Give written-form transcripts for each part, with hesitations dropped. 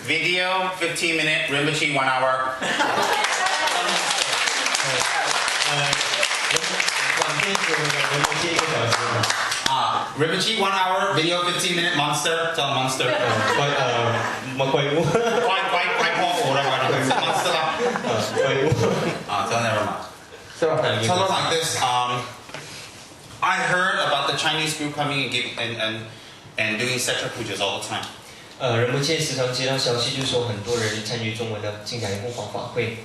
Video 15-minute, Rinpoche 1 hour. ，Rinpoche 1 hour, video 15-minute, monster 叫 monster，怪物，乖破火了，monster 啦，怪物，tell never mind. Tell us like this. I heard about the Chinese group coming and doing Setra pujas all the time. 仁波切时常接到消息，就说很多人参与中文的金甲一部法法会。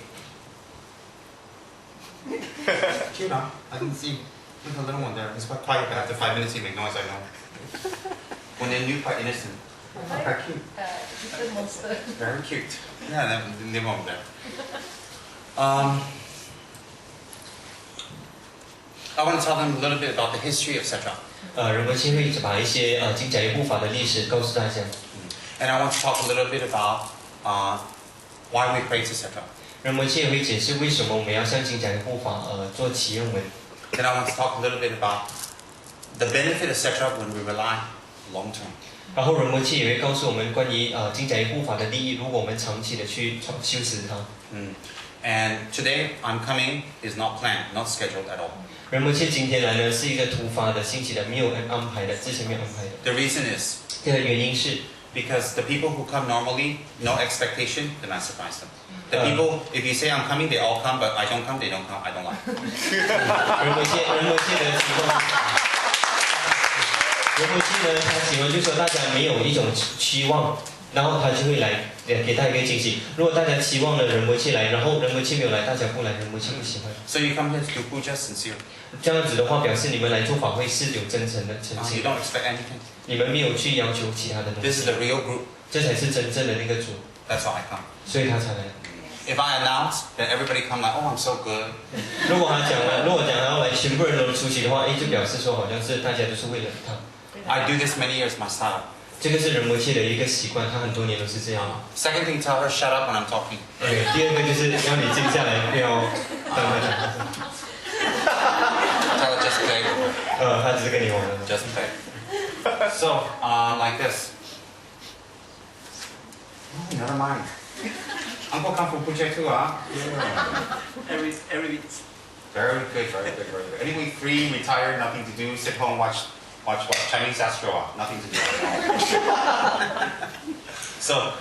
Cute, huh? I didn't see. Look, a little one there. It's quite quiet, but after 5 minutes, he make noise. I know. When they're new, quite innocent. Quite cute. Little monster. Very cute. Yeah, they live over there. I want to tell them a little bit about the history of Setra. 仁波切会把一些金甲一部法的历史告诉大家。And I want to talk a little bit about why we pray to Setra. 仁波切也会解释为什么我们要向金甲一部法做祈愿文。Then I want to talk a little bit about the benefit of Setra when we rely long term. 然后仁波切也会告诉我们关于金甲一部法的利益，如果我们长期的去修持它。And today I'm coming is not planned, not scheduled at all. 仁波切今天来呢是一个突发的、兴起的，没有安排的，之前没有安排的。The reason is 这个原因是 because the people who come normally, no expectation, then I surprise them. The people, if you say I'm coming, they all come, but I don't come, they don't come. I don't like. 仁波切的情况，仁波切呢，他喜欢就说大家没有一种期望，然后他就会来给大家一个惊喜。如果大家期望了仁波切来，然后仁波切没有来，大家不来，仁波切不喜欢。So you come here to do puja sincere. 这样子的话，表示你们来做法会是有真诚的诚 You 心， don't expect anything. 你们没有去要求其他的东 This 西 is，the real group. 这才是真正的那个主， That's why I come. 所以他才来。 If I announce, then everybody come like, oh, I'm so good. 如果他讲了，如果讲要来全部人都出席的话，就表示说好像是大家都是为了他。 I do this many years, my style. 这个是仁波切的一个习惯，他很多年都是这样。 Second thing, tell her shut up when I'm talking. 对，第二个就是要你静下来，不要让他讲。 Tell her just play with her. 他只是跟你玩的。 Just play. So, like this. Oh, never mind. Uncle come from Puja too, huh? Every week. Very good, very good, very good. Anyway, free, retired, nothing to do, sit home, watch what? Chinese Astro, nothing to do. So,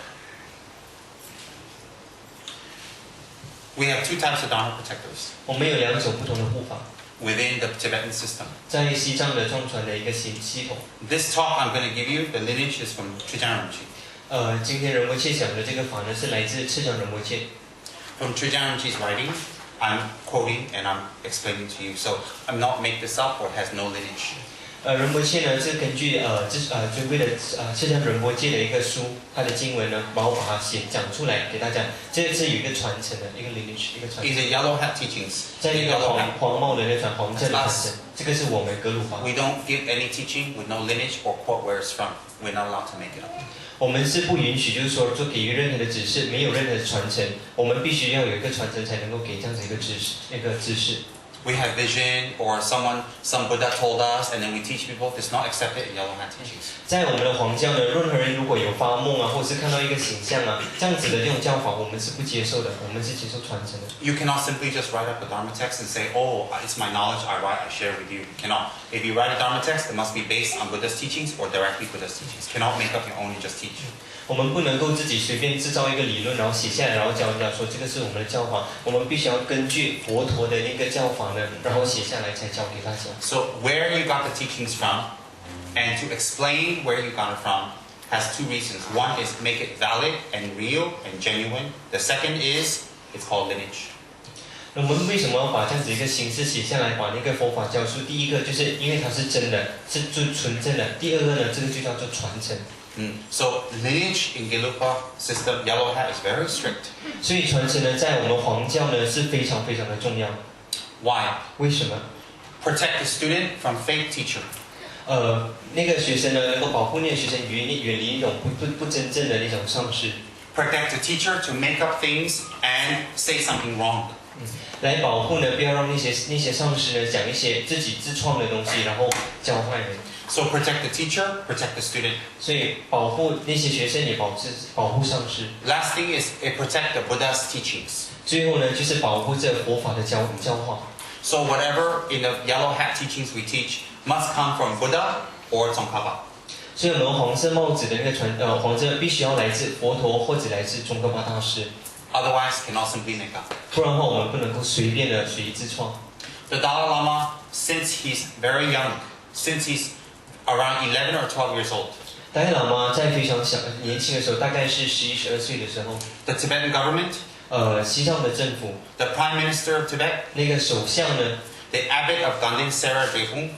we have two types of Dharma protectors 我们有两种不同的护法， within the Tibetan system. 在西藏的藏传的一个系统。 This talk I'm going to give you, the lineage is from Trijang Rinpoche. 今天仁波切讲的这个法呢，是来自赤脚仁波切。 From Trijang Rinpoche's writing, I'm quoting and I'm explaining to you. So I'm not make this up or has no lineage. 仁波切呢是根据尊贵的赤脚仁波切的一个书，他的经文呢，然后把它讲出来给大家。这是有一个传承的一个 lineage， 一个传 Is 承。 the yellow hat teachings? 在一个 Yellow hat. 黄帽的那传黄正的传承，这个是我们格鲁华。 We don't give any teaching with no lineage or quote where it's from. We're not allowed to make it up. 我们是不允许，就是说做给予任何的指示，没有任何的传承，我们必须要有一个传承才能够给这样子一个知识。 We have vision or some Buddha told us and then we teach people. It's not accepted in yellow hat teachings. 在我们的黄教呢，任何人如果有发梦啊，或者是看到一个形象啊，这样子的这种教法，我们是不接受的，我们是接受传承的。 You cannot simply just write up a Dharma text and say, oh, it's my knowledge, I write, I share with you. You cannot. If you write a Dharma text, it must be based on Buddha's teachings or directly Buddha's teachings. You cannot make up your own and just teach. 我们不能够自己随便制造一个理论，然后写下来，然后教人家说这个是我们的教法。我们必须要根据佛陀的那个教法呢，然后写下来才教给大家。 So where you got the teachings from and to explain where you got it from has two reasons. One is make it valid and real and genuine. The second is it's called lineage. 那我们为什么要把这样子一个形式写下来，把那个佛法教出？第一个就是因为它是真的，是最纯正的；第二个呢，这个就叫做传承。 So lineage in Gelugpa system, yellow hat is very strict. 所以传承呢，在我们黄教呢是非常非常的重要。 Why? 为什么？ Protect the student from fake teacher. 那个学生呢，能够保护那个学生远离一种不真正的那种上师。 Protect the teacher to make up things and say something wrong. 来保护呢，不要让那些上司呢讲一些自己自创的东西，然后教坏人。So protect the teacher, protect the student. 所以保护那些学生，也保护上司。Last thing is it protect the Buddha's teachings. 最后呢，就是保护这佛法的教化。So whatever in the yellow hat teachings we teach must come from Buddha or Tsongkhapa. 所以我们黄色帽子的那个黄色必须要来自佛陀或者来自宗喀巴大师， Otherwise, cannot simply make up. 不然的话我们不能够随便的随意自创。The Dalai Lama, since he's very young, since he's around 11 or 12 years old, 达赖喇嘛在非常年轻的时候，大概是11、12岁的时候， the Tibetan government, 西藏的政府 the Prime Minister of Tibet, 那个首相呢， the Abbot of Ganden Sera Drepung,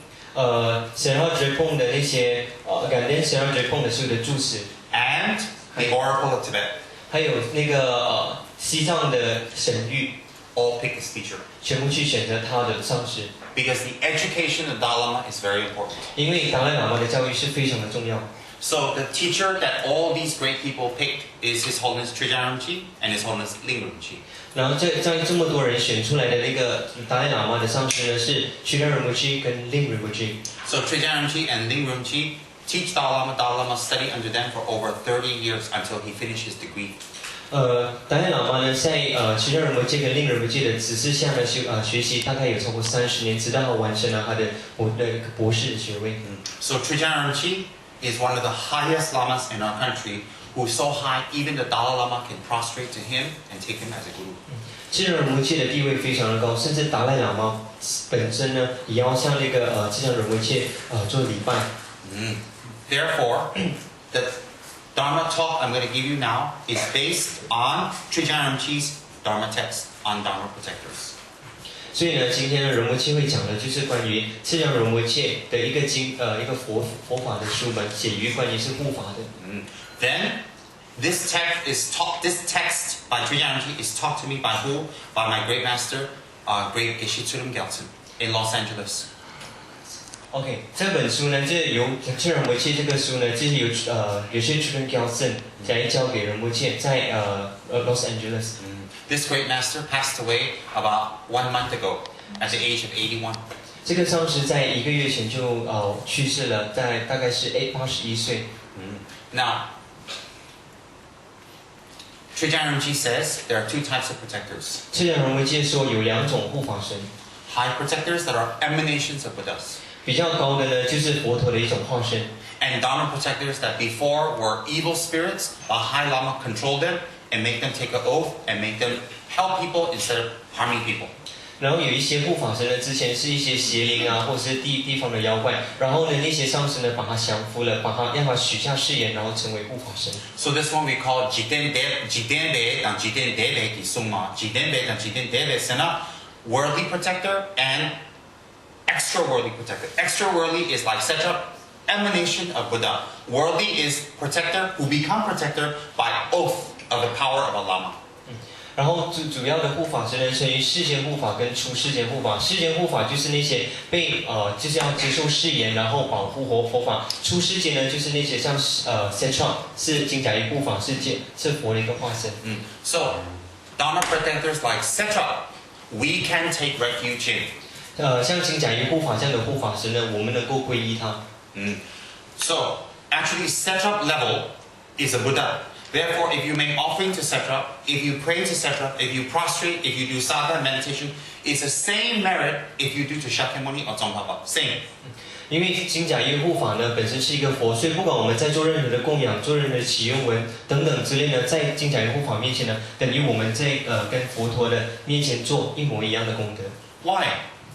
神绕追碰的那些感恩神绕追碰的所有的住持， and the Oracle of Tibet 还有那个西藏的神谕， all pick his teacher. 全部去选择他的上师， Because the education of Dalai Lama is very important. 因为达赖喇嘛的教育是非常的重要。 So the teacher that all these great people picked is His Holiness Trijang Rinpoche and His Holiness Ling Rinpoche. 然后在这么多人选出来的那个达赖喇嘛的上师呢，是屈让仁波切跟令仁波切。 So Trijang Rinpoche and Ling Rinpoche teach Dalai Lama. Dalai Lama studied under them for over 30 years until he finished his degree. 达赖喇嘛呢，在屈让仁波切跟令仁波切的指示下呢，学习大概有超过30年，直到他完成了他的博士的学位。So Trijang Rinpoche is one of the highest lamas in our country, who's so high even the Dalai Lama can prostrate to him and take him as a guru. 屈让仁波切的地位非常的高，甚至达赖喇嘛本身呢，也要向那个屈让仁波切做礼拜。Therefore, the Dharma talk I'm going to give you now is based on Trijang Rinpoche's Dharma text on Dharma protectors. 所以呢，今天的仁波切会讲的就是关于释迦仁波切的一个佛法的书本，写于关于是护法的。Then, this text by Trijang Rinpoche is taught to me by who? By my great master, great Geshe Tsurim Gyaltsen in Los Angeles. OK， 这本书呢，这由释迦仁波切这个书呢，就是由Geshe Tsurim Gyaltsen来交给仁波切，在Los Angeles。This great master passed away about 1 month ago at the age of 81. 这个上师在1个月前就去世了，在大概是81岁。Now, Trijang Rinpoche says there are 2 types of protectors. 释迦仁波切说有2种护法神， High protectors that are emanations of Buddhas. 比较高的呢就是佛陀的一种化身， And Dharma protectors that before were evil spirits, a high lama controlled them and make them take an oath and make them help people instead of harming people. 然后有一些护法神呢，之前是一些邪灵啊，或者是地方的妖怪，然后呢那些上师呢把他降服了，让他许下誓言，然后成为护法神。 So this one we call Jitenbe and Jitendebe Kisuma. Jitenbe and Jitendebe Sena, worldly protector and extra-worldly protector. Extra-worldly is like such a emanation of Buddha. Worldly is protector who become protector by oath of the power of a lama. 然后主要的护法神呢，称于世间护法跟出世间护法。世间护法就是那些被就是要接受誓言，然后保护佛法。出世间呢，就是那些像Setra 是金甲一护法，是佛的一个化身。So, Dharma protectors like Setra, we can take refuge in. 像金甲一护法这样的护法神呢，我们能够皈依他。So, actually, Setra level is a Buddha. Therefore, if you make offering to Setra, if you pray to Setra, if you prostrate, if you do sadhana meditation, it's the same merit if you do to Shakyamuni or Tsongkhapa. Same. 因为金甲一护法呢本身是一个佛，所以不管我们在做任何的供养、做任何的祈愿文等等之类的，在金甲一护法面前呢，等于我们在跟佛陀的面前做一模一样的功德。 Why?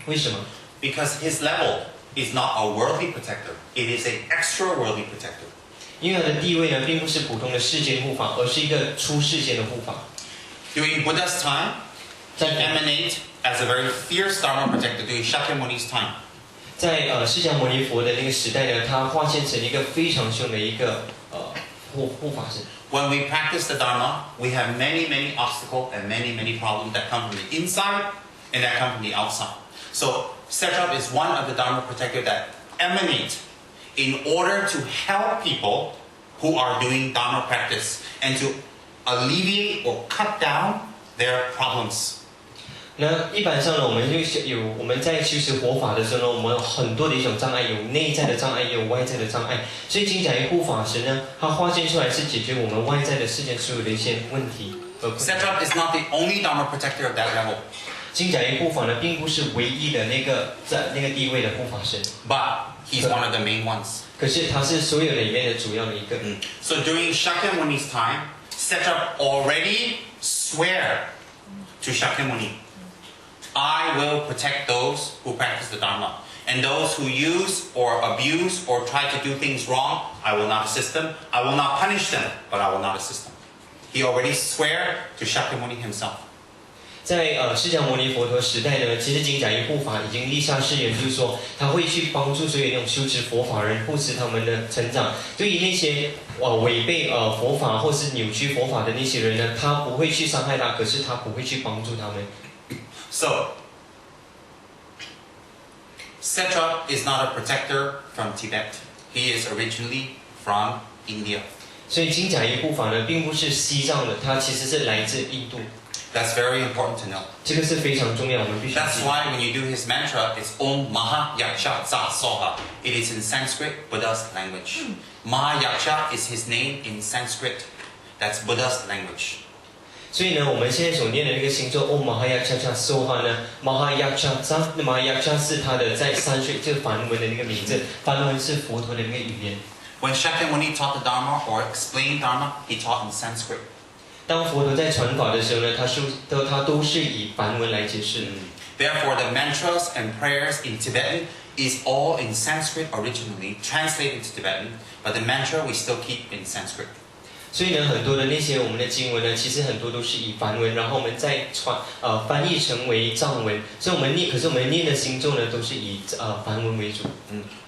为什么？ Because his level is not a worldly protector. It is an extra-worldly protector. 因为他的地位呢，并不是普通的世间护法，而是一个出世间的护法。 During Buddha's time, he emanated as a very fierce Dharma protector during Shakyamuni's time. 在释迦牟尼佛的那个时代呢，他化现成一个非常凶的一个护法神。 When we practice the Dharma, we have many, many obstacles and many, many problems that come from the inside and that come from the outside. So, Setra is one of the Dharma protectors that emanate in order to help people who are doing Dharma practice and to alleviate or cut down their problems. 那一般上呢，我们在修持佛法的时候呢，我们有很多的一种障碍，有内在的障碍，也有外在的障碍。所以金甲一护法神呢，它化现出来是解决我们外在的世间所有的一些问题。Satrap is not the only Dharma protector of that level. 金甲一护法呢，并不是唯一的那个在那个地位的护法神， But he's one of the main ones. 可是他是所有的里面的主要的一个。So during Shakyamuni's time, Satrap already swear to Shakyamuni, I will protect those who practice the Dharma. And those who use or abuse or try to do things wrong, I will not assist them. I will not punish them, but I will not assist them. He already swear to Shakyamuni himself. 在释迦牟尼佛陀时代呢，其实金甲一护法已经立下誓言，就是说他会去帮助所有那种修持佛法人，护持他们的成长。对于那些违背佛法或是扭曲佛法的那些人呢，他不会去伤害他，可是他不会去帮助他们。So, Satrap is not a protector from Tibet. He is originally from India. 所以金甲一护法呢，并不是西藏的，它其实是来自印度。 That's very important to know. 这个是非常重要，我们必须记 That's 得。 why when you do his mantra, it's Om Maha Yaksha Za Soha. It is in Sanskrit, Buddha's language. Maha Yaksha is his name in Sanskrit. That's Buddha's language. 所以呢，我们现在所念的那个星座 Om Mahayaksha Soha 呢 ，Mahayaksha Za， 那 Mahayaksha 是它的在山水这个梵文的那个名字，梵文是佛陀的那个语言。 When Shakyamuni taught the Dharma or explained Dharma, he taught in Sanskrit. 当佛陀在传法的时候呢，他都是以梵文来解释。 Therefore, the mantras and prayers in Tibetan is all in Sanskrit originally, translated to Tibetan, but the mantra we still keep in Sanskrit. 所以呢，很多的那些我们的经文呢，其实很多都是以梵文，然后我们再翻译成为藏文。所以可是我们念的星咒呢，都是以梵文为主。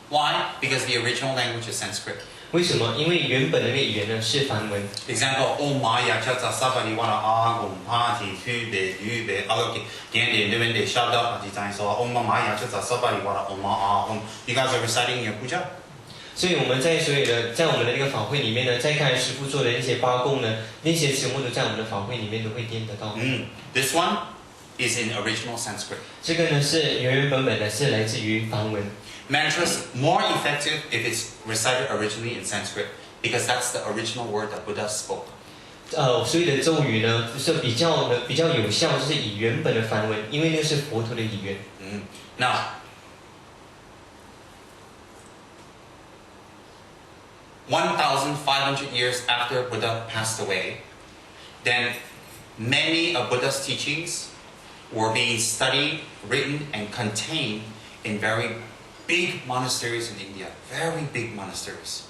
Why? Because the original language is Sanskrit. 为什么？因为原本的那个语言呢是梵文。 Example, Om Maya Chata Sabari Wana Agum Pati Hube Yube Aloki Gandhi Nivende Shabda Pati So Om Maya Chata Sabari Wana Oma Ahum. You guys are reciting your puja? 所以我们在所有的在我们的那个法会里面呢，在看师父做的那些八供呢，那些全部都在我们的法会里面都会念得到。 This one is in original Sanskrit. 这个呢是原本的，是来自于梵文。 Mantras more effective if it's recited originally in Sanskrit because that's the original word that Buddha spoke. 所有的咒语呢，就是比较有效，就是以原本的梵文，因为那是佛陀的语言。Now, (1,500) years after Buddha passed away, then many of Buddha's teachings were being studied, written, and contained in very big monasteries in India. Very big monasteries.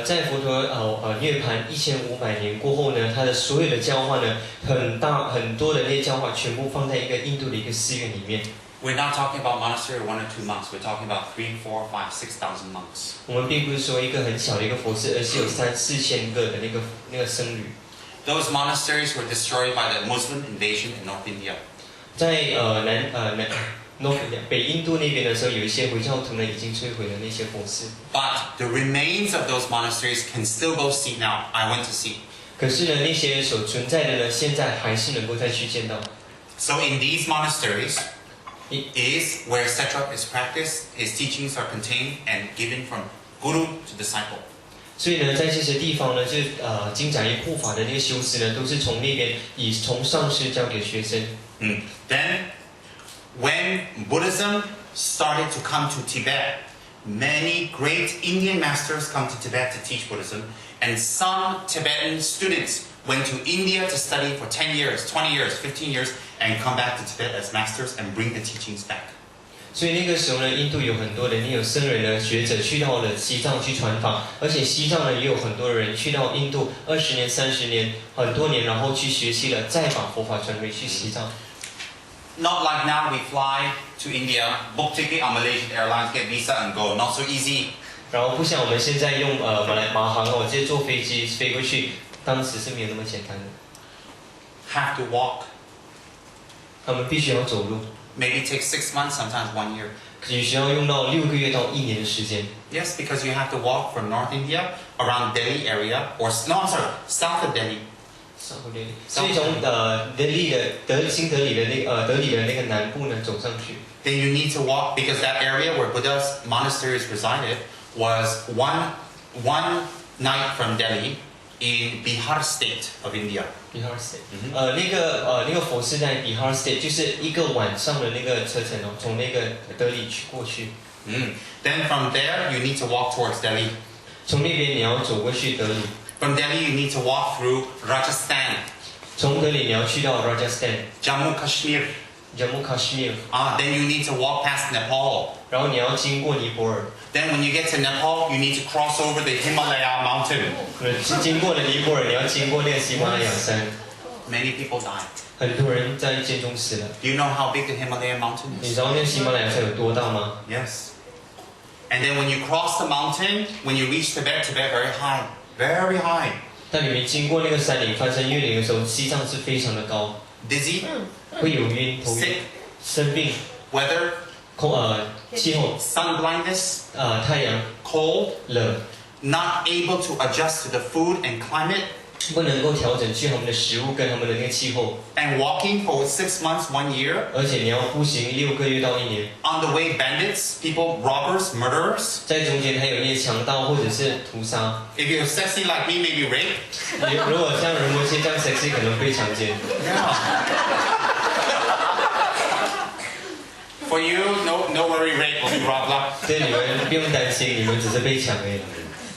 在佛陀涅槃1500年过后呢，他的所有的教化呢，很多的那些教化全部放在一个印度的一个寺院里面。 We're not talking about monastery of 1 or 2 monks. We're talking about 3, 4, 5, 6,000 monks. 我们并不是说一个很小的一个佛寺，而是有3、4千个的那个僧侣。 Those monasteries were destroyed by the Muslim invasion in North India. 在北印度那边的时候，有一些回教徒呢已经摧毁了那些佛寺。 But the remains of those monasteries can still go see now. I went to see. 可是呢，那些所存在的呢，现在还是能够再去见到。 So in these monasteries is where Satrap is practiced, his teachings are contained and given from guru to disciple. 所以呢，在这些地方呢，金甲一护法的那个修持呢，都是从那边从上师教给学生。 Then, when Buddhism started to come to Tibet, many great Indian masters come to Tibet to teach Buddhism, and some Tibetan students went to India to study for 10 years, 20 years, 15 years, and come back to Tibet as masters and bring the teachings back. 所以那个时候呢，印度有很多的有僧人呢、学者去到了西藏去传法，而且西藏呢也有很多人去到印度20年、30年、很多年，然后去学习了，再把佛法传回去西藏。 Not like now we fly to India, book ticket on Malaysian Airlines, get visa and go. Not so easy. 然后不像我们现在用马航直接坐飞机飞过去，当时是没有那么简单的。 Have to walk. 他们必须要走路， Maybe take 6 months, sometimes 1 year. 也需要用到6个月到1年的时间。 Yes, because you have to walk from North India around Delhi area, or no, I'm sorry, south of Delhi, 上不列利，所以从德里的新德里的德里的那个南部呢走上去。Then you need to walk because that area where Buddha's monasteries resided was one night from Delhi in Bihar state of India. Bihar State，那个佛寺在 Bihar State， 就是一个晚上的那个车程哦，从那个德里过去。Then from there you need to walk towards Delhi. 从那边你要走过去德里， From Delhi you need to walk through Rajasthan, 从德里你要去到 Rajasthan、 Jammu Kashmir. Jammu Kashmir， Then you need to walk past Nepal. 然后你要经过尼泊尔。 Then when you get to Nepal, you need to cross over the Himalaya mountain. 经过了尼泊尔，你要经过那个喜马拉雅山， Many people die. 很多人在剑中死了。 Do you know how big the Himalaya mountain 你 is? 知道那个喜马拉雅山有多大吗？ Yes. And then when you cross the mountain, when you reach Tibet, Tibet very high, very high. 当你们经过那个山岭翻山越岭的时候，西藏是非常的高， Dizzy, 会有晕、头晕 sick,、生病、 weather, 气候、 sun blindness, 太阳 cold, 冷， not able to adjust to the food and climate, 不能够调整去他们的食物跟他们的那个气候， and walking for 6 months, 1 year. 而且你要步行6个月到1年， On the way, bandits, people, robbers, murderers. 在中间还有那些强盗或者是屠杀。 If you're sexy like me, maybe rape. 你如果像仁波切这样 sexy， 可能被强奸。 Yeah. For you, no worry, rape will be blah blah. 所以你们不用担心，你们只是被抢而已。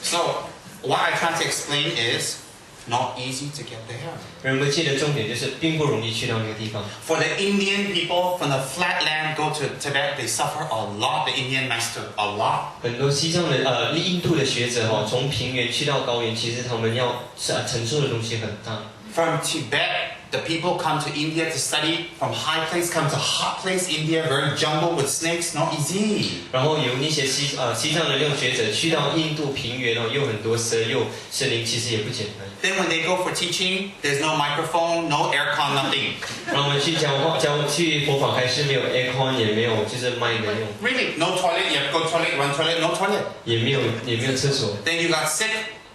So, what I try to explain is not easy to get there. 仁波切的重点就是并不容易去到那个地方。 For the Indian people from the flat land go to Tibet, they suffer a lot. The Indian master, a lot. 很多西藏的印度的学者哈，从平原去到高原，其实他们要承受的东西很大。 From Tibet, the people come to India to study. From high place come to hot place India, very jungle with snakes, not easy. 然后有那些西藏的那种学者去到印度平原哦，又很多蛇又森林，其实也不简单。 Then when they go for teaching, there's no microphone, no aircon, nothing. 然后我们去去佛法开示，没有 aircon， 也没有就是麦的用， Really, no toilet. You have to go toilet, run toilet, no toilet. 也没有厕所。 Then you got sick,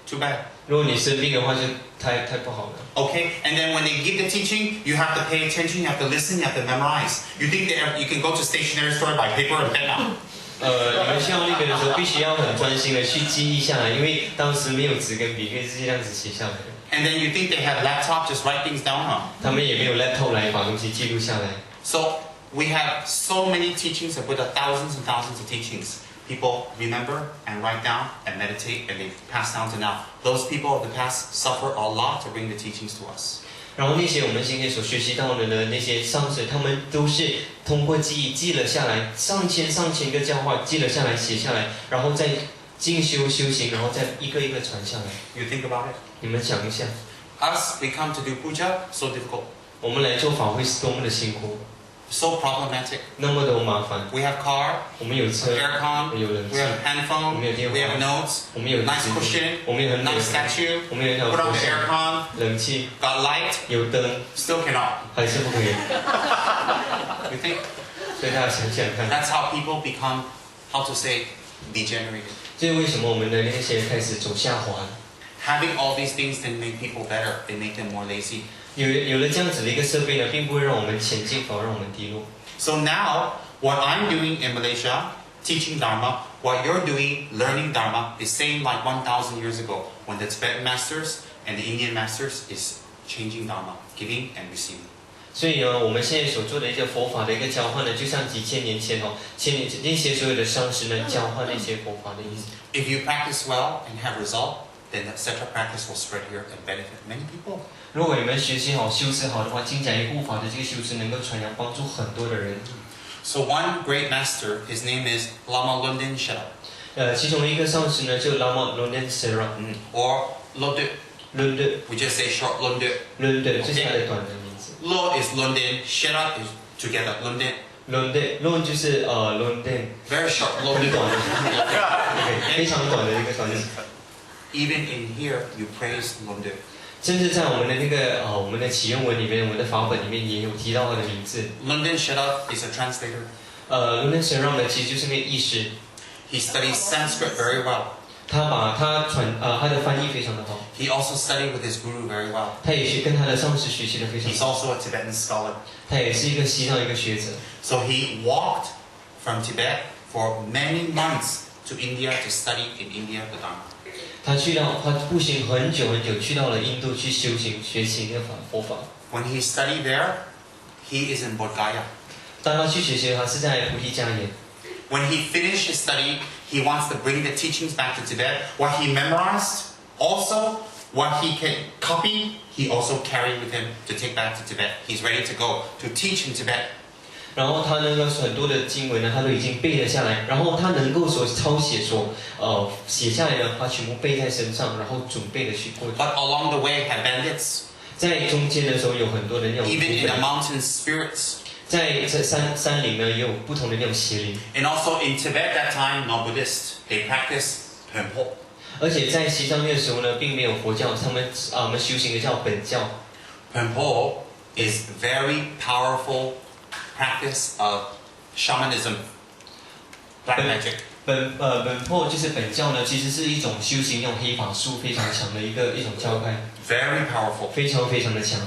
too bad. 如果你生病的话，就太不好了。 Okay, and then when they give the teaching, you have to pay attention, you have to listen, you have to memorize. You think that you can go to stationery store, buy paper and pen now? 你们去到那边的时候，必须要很专心的去记忆下来，因为当时没有纸跟笔，可以是这样子写下来的。 And then you think they have laptop, just write things down, huh? 他们也没有 laptop 来把东西记录下来。 So we have so many teachings of Buddha, thousands and thousands of teachings. People remember and write down and meditate, and they pass down to now. Those people of the past suffer a lot to bring the teachings to us. 然后那些我们今天所学习到的呢，那些上师，他们都是通过记忆记了下来，上千个教化记了下来，写下来，然后再进修行，然后再一个一个传下来。 You think about it? 你们想一下， Us, we come to do puja, so difficult, 我们来做法会是多么的辛苦， so problematic. 那么多麻烦。 We have car, 我们有车， aircon, 有冷 we 气， have handphone, we have notes, 我们有 nice 纸 cushion, 我们有很美 nice 的， statue, 我们有一条 put on 佛 the 像， aircon, 冷气， got light, 有灯， still cannot. 还是不可以。 You think? 所以大家想想看， That's how people become, how to say, degenerated. 这是为什么我们的那些人开始走下滑。 Having all these things didn't make people better, they make them more lazy. 有了这样子的一个设备呢，并不会让我们前进，反而让我们低落。 So now, what I'm doing in Malaysia, teaching Dharma, what you're doing, learning Dharma, is same like 1,000 years ago, when the Tibetan masters and the Indian masters is changing Dharma, giving and receiving. 所以呢，我们现在所做的一个佛法的一个交换呢，就像几千年前那些所有的上师呢，交换那些佛法的意思。 If you practice well and have result, then such a practice will spread here and benefit many people. 如果你们学习好、修持好的话，金甲一护法的这个修持能够传扬，帮助很多的人。 So one great master, his name is Lama Londin Sherpa, 其中一个上师呢，就拉玛伦敦舍拉， or Lodut. 伦敦 We just say short Londut. 这是他的短的名字。 Lo is London, Sherpa is together, London. 伦就是伦敦， Very short 很 Londut. 短的，非常短的一个短字。 Even in here, you praise Londut. 甚至在我们的那个我们的启用文里面，我们的法本里面也有提到他的名字。 London Sherpa is a translator. 伦敦舍让呢，其实就是那个译师， He studies Sanskrit very well. 他把他的翻译非常的好， He also studied with his guru very well. 他也是跟他的上司学习的非常 He's 好， also a Tibetan scholar. 他也是一个西藏一个学者， So he walked from Tibet for many months to India to study in India the Dharma. 他步行很久很久，去到了印度去修行学习那个佛法。 When he studied there, he is in Bodh Gaya. 当他去学习，他是在菩提迦耶。 When he finished his study, he wants to bring the teachings back to Tibet. What he memorized, also what he can copy, he also carried with him to take back to Tibet. He's ready to go to teach in Tibet. 然后他那个很多的经文呢，他都已经背了下来。然后他能够所抄写写下来的，他全部背在身上，然后准备的去过。 But along the way had bandits. 在中间的时候有很多的那种 Even in the 土匪， mountains, spirits. 在这山林呢也有不同的那种邪灵。 And also in Tibet that time, not Buddhist. They practice Pempo. 而且在西藏那个时候呢，并没有佛教，他们修行的叫本教。 Pempo is very powerful practice of shamanism, black magic. 本破就是本教呢，其实是一种修行那种黑法术非常强的一种教派， Very powerful. 非常非常的强。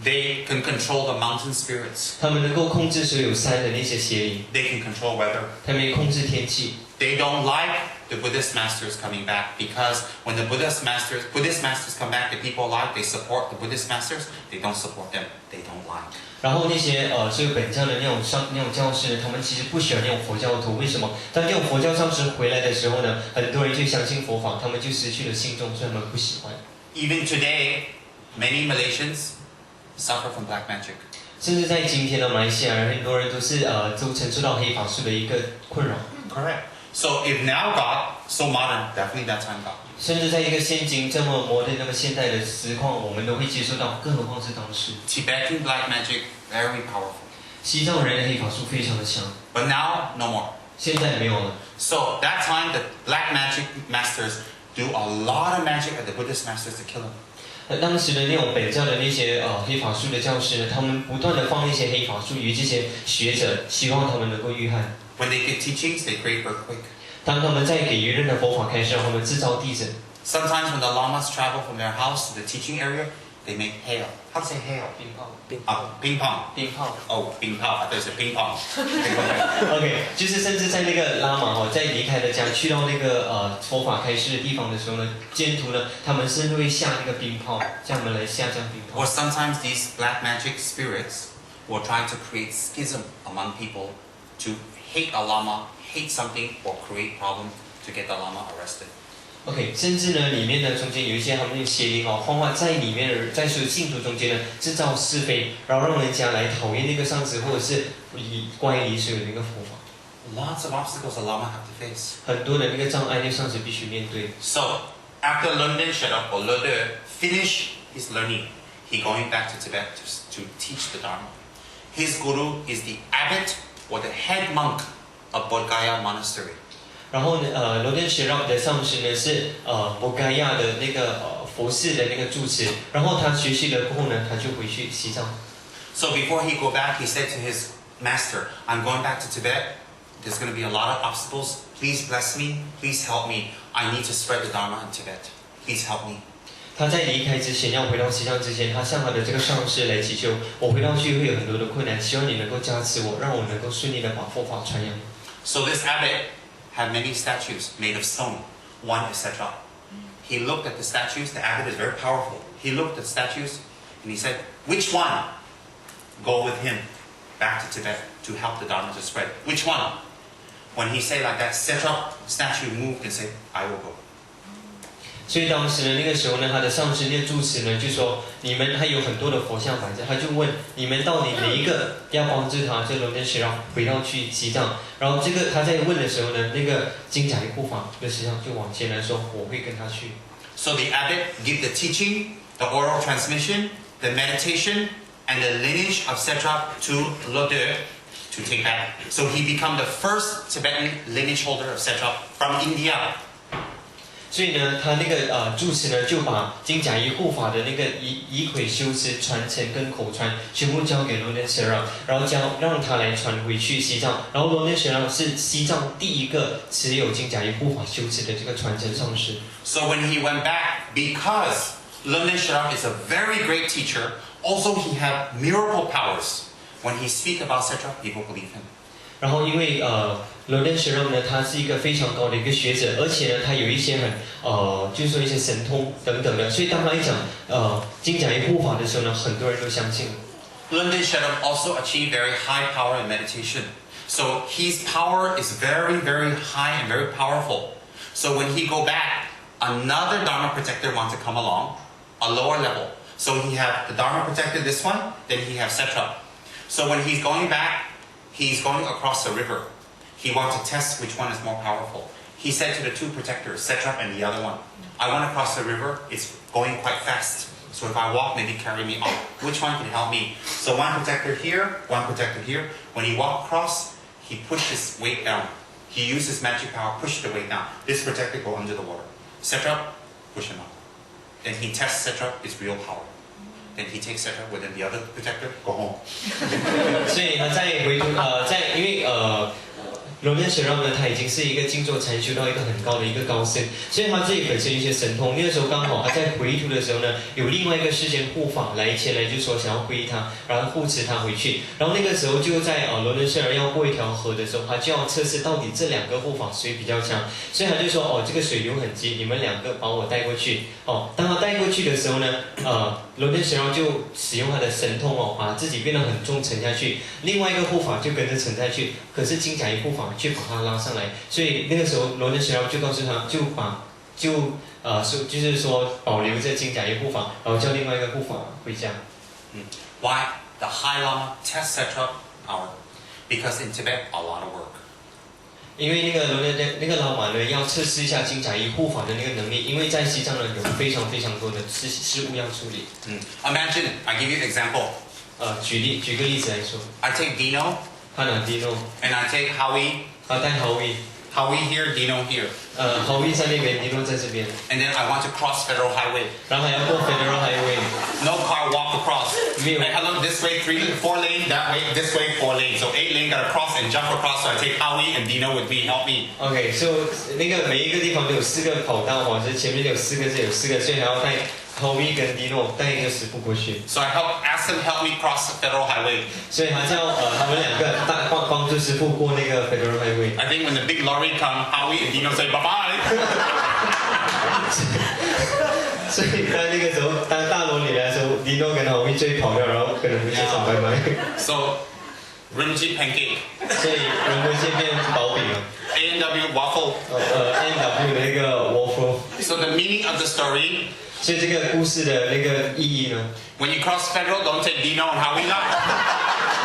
They can control the mountain spirits. 他们能够控制所有山的那些邪灵， They can control weather. 他们也控制天气。 They don't like the Buddhist masters coming back because when the Buddhist masters come back, the people like, they support the Buddhist masters. They don't support them. They don't like. 然后那些所有本教的那种教师呢，他们其实不喜欢那种佛教徒。为什么？当这种佛教上师回来的时候呢，很多人就相信佛法，他们就失去了信众，所以他们不喜欢。 Even today, many Malaysians suffer from black magic. 甚至在今天的马来西亚人，很多人都承受到黑法术的一个困扰。 Correct. So if now God, so modern, definitely that time God. 甚至在一个现今这么摩登、那么现代的实况，我们都会接受到，更何况是当时。 Tibetan black magic, very powerful. 西藏人的黑法术非常的强， But now, no more. 现在没有了。 So that time, the black magic masters do a lot of magic at the Buddhist masters to kill them. 当时的那种本教的那些黑法术的教师呢，他们不断的放那些黑法术于这些学者，希望他们能够遇害。 When they give teachings, they create earthquake. 当他们在给予任何佛法开示，他们制造地震。 Sometimes when the lamas travel from their house to the teaching area, they make hail. How to say hail? 冰炮， Ping pong. 冰炮。 Oh, ping pong. I thought it was ping pong. OK，就是甚至在那个拉玛在离开了家，去到那个佛法开示的地方的时候呢，沿途呢，他们甚至会下那个冰炮，叫他们来下降冰炮 Or。sometimes these black magic spirits will try to create schism among people to hate a lama, hate something, or create problem to get the lama arrested. OK，甚至呢，里面呢中间有一些他们的邪灵幻化在里面的，在所有信徒中间呢制造是非，然后让人家来讨厌那个上司，或者是乖离所有的那个佛法。 Lots of obstacles the lama have to face. 很多的那个障碍，那个上司必须面对。 So, after London Sherpa or Lode finished his learning, he going back to Tibet to teach the Dharma. His guru is the abbot or the head monk of Bodh Gaya Monastery. 然后呢，罗登学让的上师呢是博盖亚的那个佛寺的那个住持，然后他学习了过后呢，他就回去西藏。 So before he go back, he said to his master, I'm going back to Tibet. There's going to be a lot of obstacles. Please bless me. Please help me. I need to spread the Dharma in Tibet. Please help me. 他在离开之前，要回到西藏之前，他向他的这个上师来祈求：我回到去会有很多的困难，希望你能够加持我，让我能够顺利的把佛法传扬。 So this abbot had many statues made of stone, one etc. He looked at the statues. The abbot is very powerful. He looked at the statues and he said, which one? Go with him back to Tibet to help the Dharma to spread. Which one? When he said like that, Setra statue moved and said, I will go. 所以当时呢，那个时候呢，他的上师那个住持呢就说：你们还有很多的佛像摆着，他就问你们到底哪一个要帮助他，就龙天学让回到去西藏。然后这个他在问的时候呢，那个金甲一护法的实际上就往前来说：我会跟他去。 So the abbot give the teaching, the oral transmission, the meditation, and the lineage of Setra to Lode to take back. So he became the first Tibetan lineage holder of Setra from India. 所以呢，他那个住持呢就把金甲衣护法的那个仪轨修持传承跟口传全部交给罗根神让，然后让他来传回去西藏。然后罗根神让是西藏第一个持有金甲衣护法修持的这个传承上师。So when he went back, because London Sherab is a very great teacher, also he had miracle powers. When he speak about Setra, people believe him. 然后因为罗根神让呢，他是一个非常高的一个学者，而且呢，他有一些就是说一些神通等等的，所以当他一讲金甲衣护法的时候呢，很多人都相信了。London Sherab also achieved very high power in meditation. So his power is very, very high and very powerful. So when he go back, another Dharma protector wants to come along, a lower level. So he have the Dharma protector, this one, then he have Setra. So when he's going back, he's going across the river. He wants to test which one is more powerful. He said to the two protectors, Setra and the other one, I want to cross the river. It's going quite fast. So if I walk, maybe carry me off. Which one can help me? So one protector here, one protector here. When he walk across, he pushed his weight down. He used his magic power, pushed the weight down. This protector go under the water. Setra, push him up. Then he tests Setra, its real power. Then he takes Setra, within the other protector, go home. 所以呢，因为罗根神让呢，他已经是一个静坐禅修到一个很高的一个高僧，所以他自己本身有一些神通。那个时候刚好他在回途的时候呢，有另外一个世间护法前来就说想要皈依他，然后护持他回去。然后那个时候就在罗根神让要过一条河的时候，他就要测试到底这两个护法谁比较强，所以他就说这个水流很急，你们两个把我带过去。当他带过去的时候呢，罗根神让就使用他的神通把自己变得很重沉下去，另外一个护法就跟着沉下去，可是金甲衣护法去把他拉上来，所以那个时候罗根神让就告诉他，就是说保留着金甲衣护法，然后叫另外一个护法回家。Why? The High Lama tests Setra power. Because in Tibet, a lot of work. 因为那个老马呢，要测试一下金甲衣护法的那个能力，因为在西藏呢有非常非常多的事务要处理。Imagine, I give you an example. 举个例子来说， I take Dino, 他拿 Dino， and I take Howie. 他带 Howie here, Dino here. Howie 在那边 ，Dino 在这边， And then I want to cross Federal Highway. 然后还要过 Federal Highway， No car walk across. 没有 Like, hello, this way 4 lane, that way, this way 4 lane. So 8 lane gotta cross and jump across. So I take Howie and Dino with me, help me. OK，so 那个每一个地方都有4个跑道，或者前面有4个，这有4个，所以还要带 Howie 跟 Dino 带一个师傅过去。So I ask them help me cross the Federal Highway. 所以他叫他们两个帮助师傅过那个 Federal Highway。I think when the big lorry come, Howie and Dino say bye bye. 所以在那个时候，当大罗里来的时候，Dino 跟 Howie 就会跑掉，然后跟人们介绍拜拜。So, Rimji pancake. 所以人们这边薄饼了。A&W waffle. N.W 的那个 waffle。So the meaning of the story. 所以这个故事的那个意义呢？ When you cross Federal, don't take Dino and Howie now.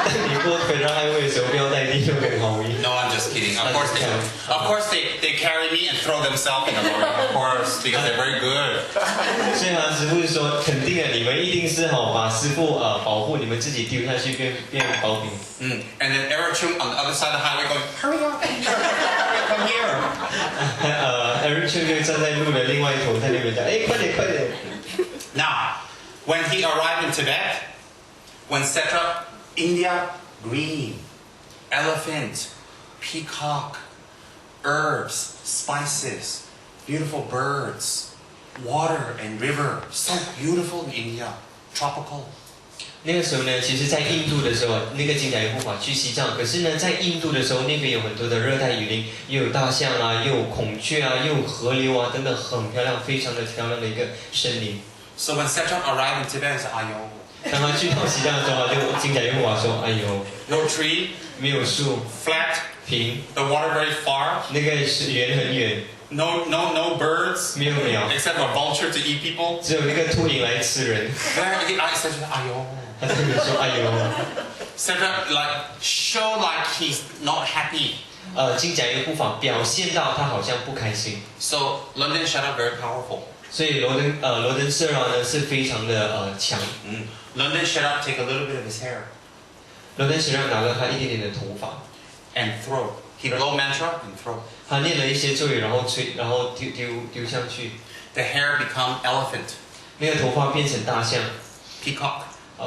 你过 Federal Highway 的时候，不要带 Dino 跟 Howie。 No, I'm just kidding. Of course they carry me and throw themselves in the lorry. Of course, because they're very good. 所以他师傅说，肯定的，你们一定是把师傅保护，你们自己丢下去变薄饼。And then Eric Chung on the other side of the highway going, hurry up, come here. Eric Chung 就站在路的另外一头，在那边讲，快点快点。Now, when he arrived in Tibet, when Setra, India, green, elephant, peacock, herbs, spices, beautiful birds, water and river, so beautiful in India, tropical. 那个时候呢，其实，在印度的时候，那个金甲衣护法去西藏，可是呢，在印度的时候，那边有很多的热带雨林，又有大象啊，又有孔雀啊，又有河流啊，等等，很漂亮，非常的漂亮的一个森林。So when Setra arrived in Tibet, he said, Ayo. 当他去到西藏的时候，就金甲衣护法说：“哎呦， No tree, 没有树， flat, 平， the water very far, 那个是远很远， no birds, 没有鸟， except a vulture to eat people. 只有那个秃鹰来吃人。” I said, Ayo. 他在那边说：“哎呦。” Setra show like he's not happy. 金甲衣护法表现到他好像不开心， So London Shadow very powerful. 所以罗登社拉呢是非常的强。London Shadow take a little bit of his hair 罗登社拉拿了他一点点的头发， and throw He blow mantra and throw. 他念了一些咒语，然后吹，然后丢上去， The hair become elephant, 那个头发变成大象， peacock,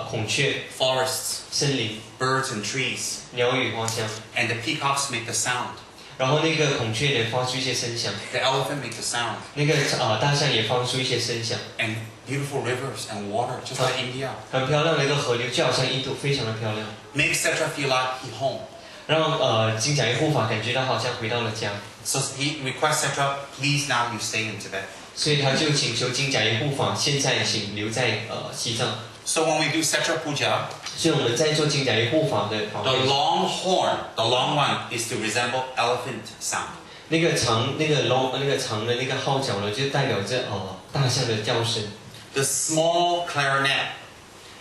孔雀、 forests, 森林、 birds and trees. 鸟语花香， And the peacocks make the sound. 然后那个孔雀呢发出一些声响， The elephant makes the sound. 那个大象也发出一些声响， And beautiful rivers and water, just like India. 很漂亮的一个河流，就好像印度，非常的漂亮， Make Setra feel like he home. 让金甲一护法感觉到好像回到了家， So he requests Setra, please now you stay in Tibet. 所以他就请求金甲一护法现在请留在西藏。 So when we do Setra Puja, 所以我们在做金甲一护法的法 the 会， long horn, the long one, is to resemble elephant sound. 那个长的那个号角呢，就代表着大象的叫声。 The small clarinet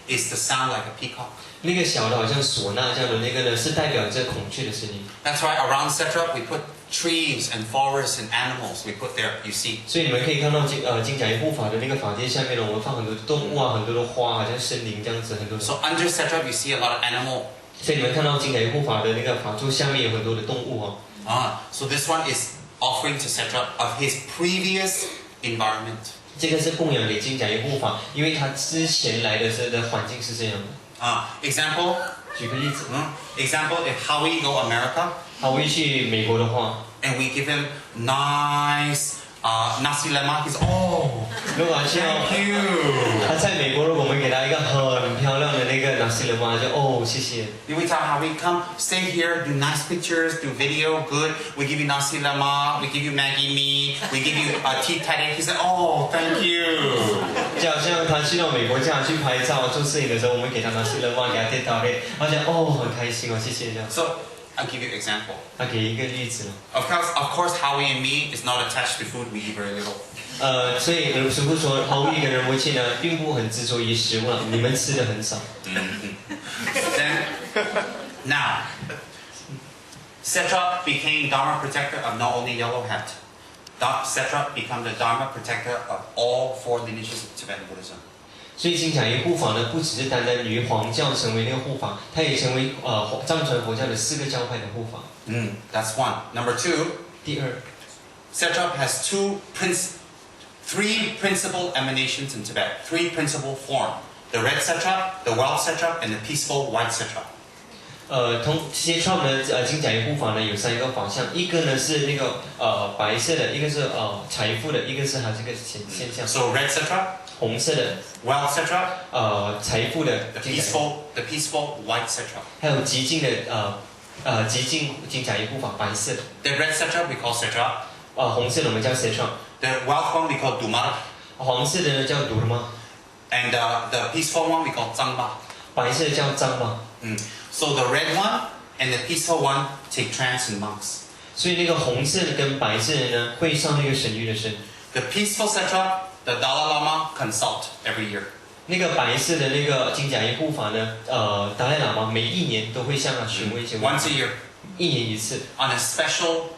is to sound like a peacock. 那个小的好像唢呐这样的那个呢，是代表着孔雀的声音。 That's why around Setra we put trees and forests and animals. We put there, you see. 所以你们可以看到金甲一护法的那个法殿下面呢，我们放很多的动物啊，很多的花，好像森林这样子，很多的。 So under Setra you see a lot of animal. 所以你们看到金甲一护法的那个法座下面有很多的动物哦。 So this one is offering to Setra of his previous environment. 这个是供养给金甲一护法，因为他之前来的时候的环境是这样的。 Example, 举个例子， example, if Howie go America 他会去美国的话， and we give him nice nasi lemak, he's如果像 thank you. 他在美国，如果我们给他一个很漂亮的那个纳西勒玛，就谢谢。 We tell Howie, come stay here, do nice pictures, do video, good. We give you nasi lemak, we give you Maggie mee, we give you tea tadek. He said, thank you. 就好像他去到美国这样去拍照做摄影的时候，我们给他纳西勒玛，给他电到嘞，他讲很开心谢谢这样。 So I'll give you an example. 他给一个例子了。 Of course, Howie and me is not attached to food. We eat very little. 所以师傅说，毫无一个人魔气呢，并不很执着于食物了，你们吃的很少。Then, now, Setra became Dharma protector of not only Yellow Hat. Setra became the Dharma protector of all four lineages of Tibetan Buddhism. 所以金甲一护法呢，不只是单单于黄教成为那个护法，他也成为藏传佛教的4个教派的护法。That's one. Number two, 第二， Setra has three principal emanations in Tibet. 3 principal form: the red Setra, the wealth Setra, and the peaceful white Setra. 这些创呢，金甲一护法呢有3个法相，一个呢是那个白色的，一个是财富的，一个是它这个现象。 So red Setra, 红色的， wealth Setra, 财富的 the peaceful white Setra. 还有极尽的极尽金甲一护法白色的， The red Setra we call Setra. 红色的我们叫 Setra， The wealth one we call Dumar. 黄色的呢叫杜尔玛， And the peaceful one we call Zangba. 白色的叫张玛。 So the red one and the peaceful one take trance in monks. 所以那个红色的跟白色的呢会上那个神域的身， The peaceful Setra, the Dalai Lama consult every year. 那个白色的那个金甲一护法呢，达赖喇嘛每一年都会向他询问一些问 Once 题， a year, 一年一次。 on a special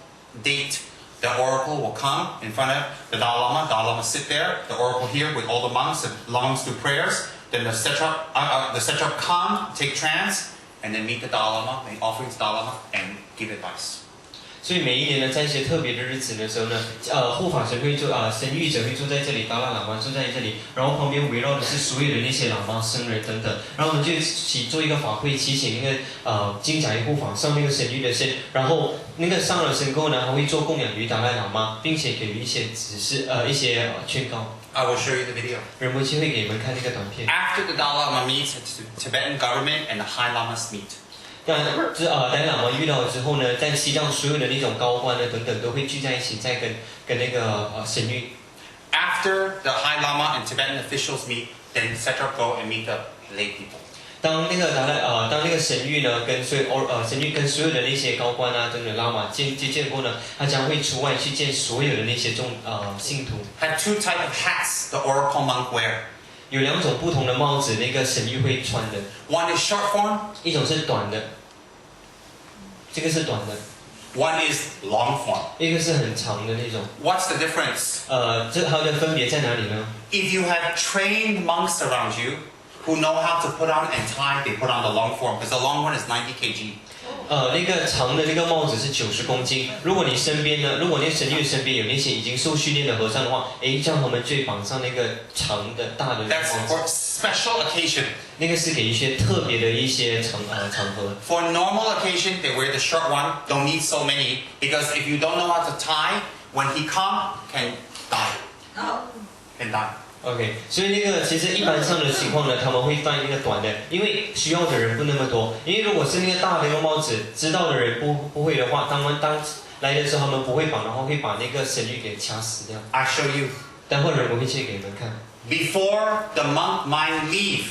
date, the oracle will come in front of the Dalai Lama. Dalai Lama sit there, the oracle here with all the monks, and monks do prayers. Then the Setra come, take trance, and then meet the Dalai Lama, make offerings to the Dalai Lama, and give advice. 所以每一年呢，在一些特别的日子的时候呢，护法神会坐神谕者会坐在这里，达赖喇嘛坐在这里，然后旁边围绕的是所有的那些喇嘛、僧人等等，然后我们就一起做一个法会，祈请那个金甲一护法上那个神谕的身，然后那个上了身后呢，还会做供养于达赖喇嘛，并且给予一些指示一些劝告。 I will show you the video. 仁波切会给你们看那个短片。 After the Dalai Lama meets, the Tibetan government and the High Lamas meet. 当然，达赖喇嘛遇到之后呢，在西藏所有的那种高官呢等等都会聚在一起，再跟那个神谕。 After the High Lama and Tibetan officials meet, then Setra go and meet the lay people. 当那个神谕呢跟神谕跟所有的那些高官啊等等喇嘛接见过呢，他将会出外去见所有的那些信徒。 Had 2 types of hats the oracle monk wear. 有2种不同的帽子，那个神谕会穿的， One is short form, 一种是短的，这个是短的， one is long form. 一个是很长的那种。 What's the difference? 它的分别在哪里呢？ If you have trained monks around you who know how to put on and tie, they put on the long form because the long one is 90 kg. 那个长的那个帽子是90公斤。如果你身边呢，如果那神谕身边有那些已经受训练的和尚的话，诶，这样他们就会绑上那个长的大的那个 That's 帽子。 for special occasion. 那个是给一些特别的一些场合。 For normal occasion, they wear the short one. Don't need so many because if you don't know how to tie, when he come, can die. Can die. OK， 所以那个其实一般上的情况呢，他们会戴那个短的，因为需要的人不那么多。因为如果是那个大的那个帽子，知道的人不会的话，当来的时候他们不会绑，然后会把那个神谕给掐死掉。 I show you. 待会儿我会借给你们看。 Before the monk mind leave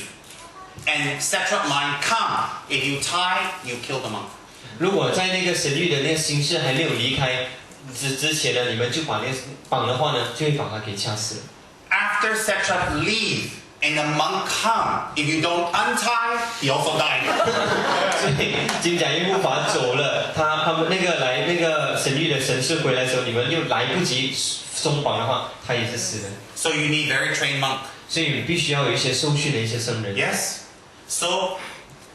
and satrap mind come, if you tie, you kill the monk. 如果在那个神谕的那个形式还没有离开之前呢，你们就把那个绑的话呢，就会把他给掐死了。 After satrap leave and the monk come, if you don't untie, he also died. 所以金甲一护法走了，他们那个神谕的神士回来的时候，你们又来不及松绑的话，他也是死的。 So you need very trained monk. 所以你必须要有一些受训的一些僧人。 Yes. So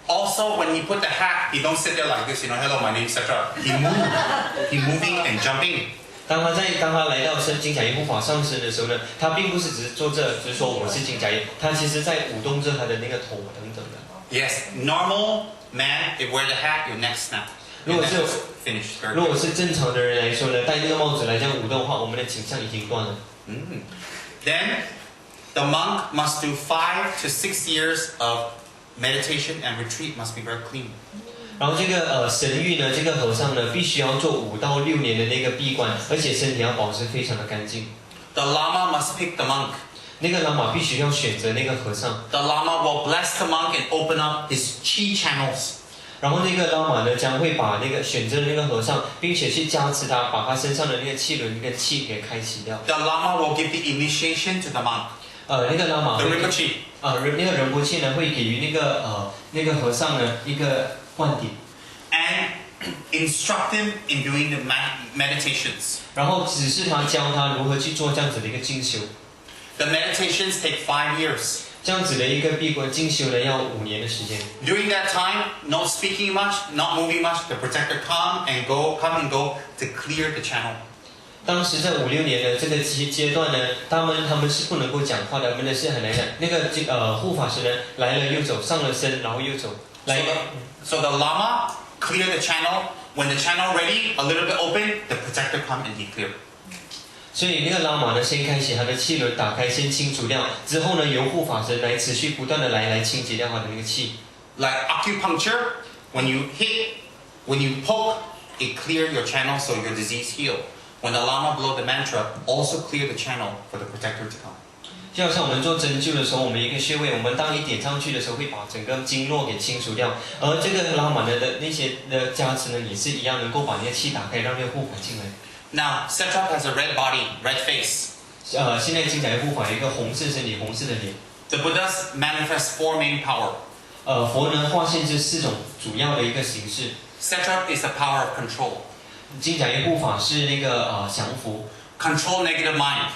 also when he put the hat, he don't sit there like this, hello, my name's satrap. He moved. He moving and jumping. 当他来到金甲一护法上身的时候呢，他并不是只是坐这，只是说我是金甲一，他其实在舞动着他的那个头等等的。 Yes. Normal man, if wear the hat, your neck snap. Your neck is finished. Very 如 good. 果是正常的人来说呢，戴那个帽子来这样舞动的话，我们的颈项已经断了。 Then the monk must do 5 to 6 years of meditation and retreat. Must be very clean. 然后这个神谕呢，这个和尚呢，必须要做5到6年的那个闭关，而且身体要保持非常的干净。 The lama must pick the monk. 那个喇嘛必须要选择那个和尚， The lama will bless the monk and open up his chi channels. 然后那个喇嘛呢，将会把那个选择的那个和尚，并且去加持他，把他身上的那个气轮跟气给开启掉。 The lama will give the initiation to the monk. 那个喇嘛 The 会 Rinpoche. 那个仁波切呢，会给予那个和尚呢一个灌顶， And instruct him in doing the meditations. 然后指示他教他如何去做这样子的一个进修。 The meditations take 5 years. 这样子的一个闭关进修呢，要5年的时间。 During that time, no speaking much, not moving much. The protector come and go to clear the channel. 当时在5、6年的这个阶段呢，他们是不能够讲话的，他们是很难讲。那个护法师呢，来了又走，上了身然后又走，来。 So the lama clear the channel. When the channel ready, a little bit open, the protector come and he clear. 所以那个喇嘛呢，先开启他的气轮，打开，先清除掉，之后呢，由护法神来持续不断的来清洁掉他的那个气。 Like acupuncture, when you poke, it clear your channel so your disease heal. When the lama blow the mantra, also clear the channel for the protector to come. 就好像我们做针灸的时候，我们一个穴位，我们当你点上去的时候，会把整个经络给清除掉。而这个喇嘛的那些的加持呢，也是一样，能够把那个气打开，让那个护法进来。 Now, Satrap has a red body, red face. 现在金甲的护法有一个红色身体，红色的脸。 The Buddhas manifest 4 main power. 佛呢化现这4种主要的一个形式。 Satrap is the power of control. 金甲护法是那个降服， Control negative mind.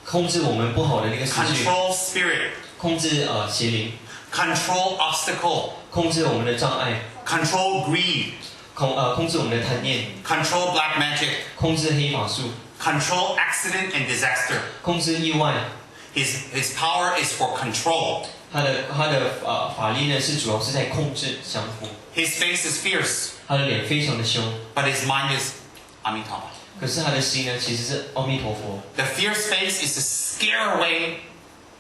控制我们不好的那个思绪， Control spirit. 控制邪灵， Control obstacle. 控制我们的障碍， Control greed. 控制我们的贪念， Control black magic. 控制黑法术， Control accident and disaster. 控制意外。 His power is for control. 他的法力呢是主要是在控制降服。 His face is fierce, 他的脸非常的凶， but his mind is Amitabha. 可是他的心呢其实是阿弥陀佛。 The fierce face is to scare away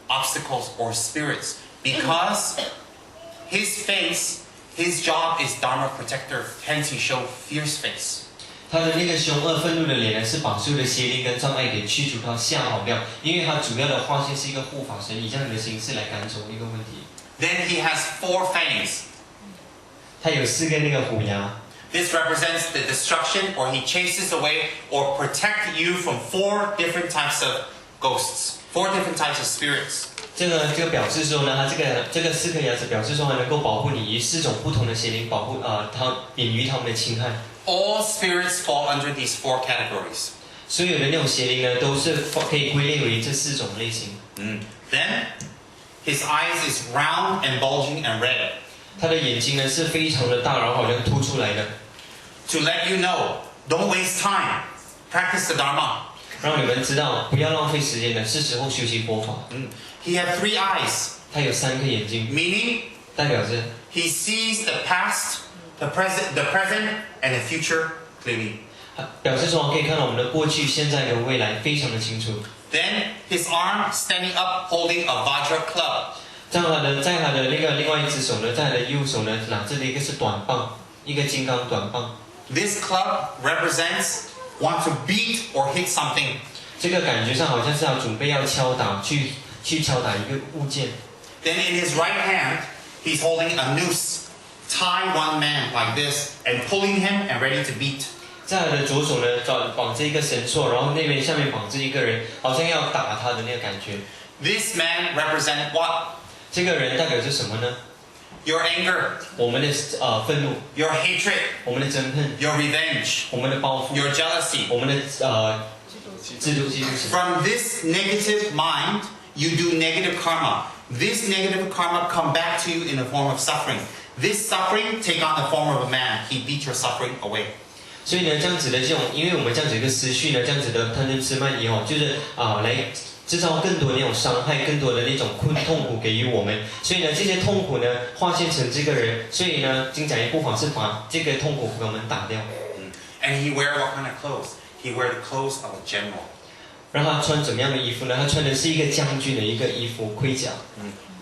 obstacles or spirits because his job is Dharma protector, hence he show fierce face. 他的那个凶恶愤怒的脸呢，是把所有的邪灵跟障碍给驱除掉、吓跑掉，因为他主要的化现是一个护法神，以这样的形式来赶走一个问题。 Then he has 4 fangs. 他有4个那个虎牙， This represents the destruction, or he chases away or protect you from 4 different types of ghosts, 4 different types of spirits. 这个表示说呢，他这个4颗牙齿表示说，他能够保护你于4种不同的邪灵，保护他免于他们的侵害。 All spirits fall under these 4 categories. 所有的那种邪灵呢，都是可以归类为这4种类型。 Then his eyes is round and bulging and red. 他的眼睛呢是非常的大，然后好像凸出来的。to let you know, don't waste time. Practice the Dharma. 让你们知道不要浪费时间了，是时候修习佛法。 He had 3 eyes, 他有3颗眼睛， meaning 代表着 he sees the past, the present, and the future clearly. 表示说可以看到我们的过去、现在跟未来非常的清楚。 Then his arm standing up holding a Vajra club. 在他的那个另外一只手呢，在他的右手呢拿着的一个是短棒，一个金刚短棒。 This club represents want to beat or hit something. 这个感觉上好像是要准备要敲打，去敲打一个物件。 Then in his right hand, he's holding a noose. Tie one man like this and pulling him and ready to beat. 在他的左手呢绑着一个绳索，然后那边下面绑着一个人，好像要打他的那个感觉。 This man represents what? 这个人代表着什么呢？ Your anger, 我们的愤怒， your hatred, 我们的憎恨， your revenge, 我们的报复， your jealousy. 我们的嫉妒心。 From this negative mind, you do negative karma. This negative karma come back to you in the form of suffering. This suffering take on the form of a man. He beat your suffering away. 所以呢，这样子的这种，因为我们这样子一个思绪呢，这样子的贪嗔痴慢疑就是来制造更多的那种伤害，更多的那种痛苦给予我们。所以呢，这些痛苦呢，化现成这个人。所以呢，金甲一护法是把这个痛苦给我们打掉。 And he wear what kind of clothes? He wear the clothes of a general. 让他穿怎么样的衣服呢？他穿的是一个将军的一个衣服盔甲。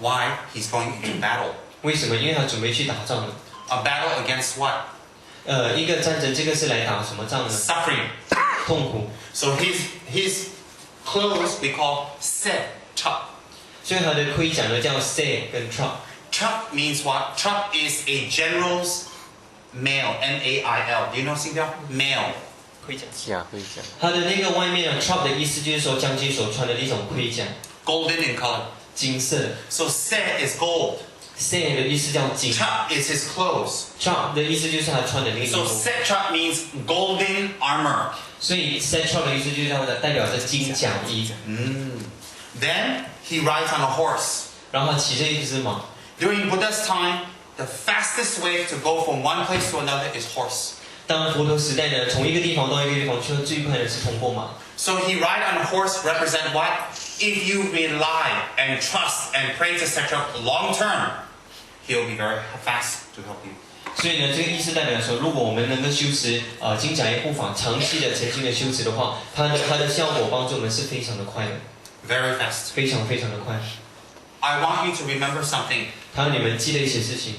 Why? He's going into battle. 为什么？因为他准备去打仗了。 A battle against what? 一个战争，这个是来打什么仗呢？ Suffering. 痛苦。 So his clothes we call set chup. 所以他的盔甲呢叫 say 跟 truck。 Chup means what? Chup is a general's mail. M-A-I-L. Do you know Singapore? Mail. 盔甲。甲盔甲，它的那个外面的 truck 的意思就是说将军所穿的一种盔甲， Golden in color. 金色的。 So set is gold. say 的意思叫金 Chup is his clothes. ，truck 的意思就是他穿的那个衣 So 服。 set chup means golden armor. 所以 set truck 的意思就是代表着金甲衣。 Then he rides on a horse. 然后他骑着一只马。 During Buddha's time, the fastest way to go from one place to another is horse. 当佛陀时代呢，从一个地方到一个地方去的最快的是通过马。 So he ride on a horse represent what? If you rely and trust and pray to etc. long term, he'll be very fast to help you. 所以呢，这个意思代表说，如果我们能够修持金甲一护法，长期的诚心的修持的话，它的效果帮助我们是非常的快的， Very fast. 非常非常的快。 I want you to remember something. 他让你们记得一些事情。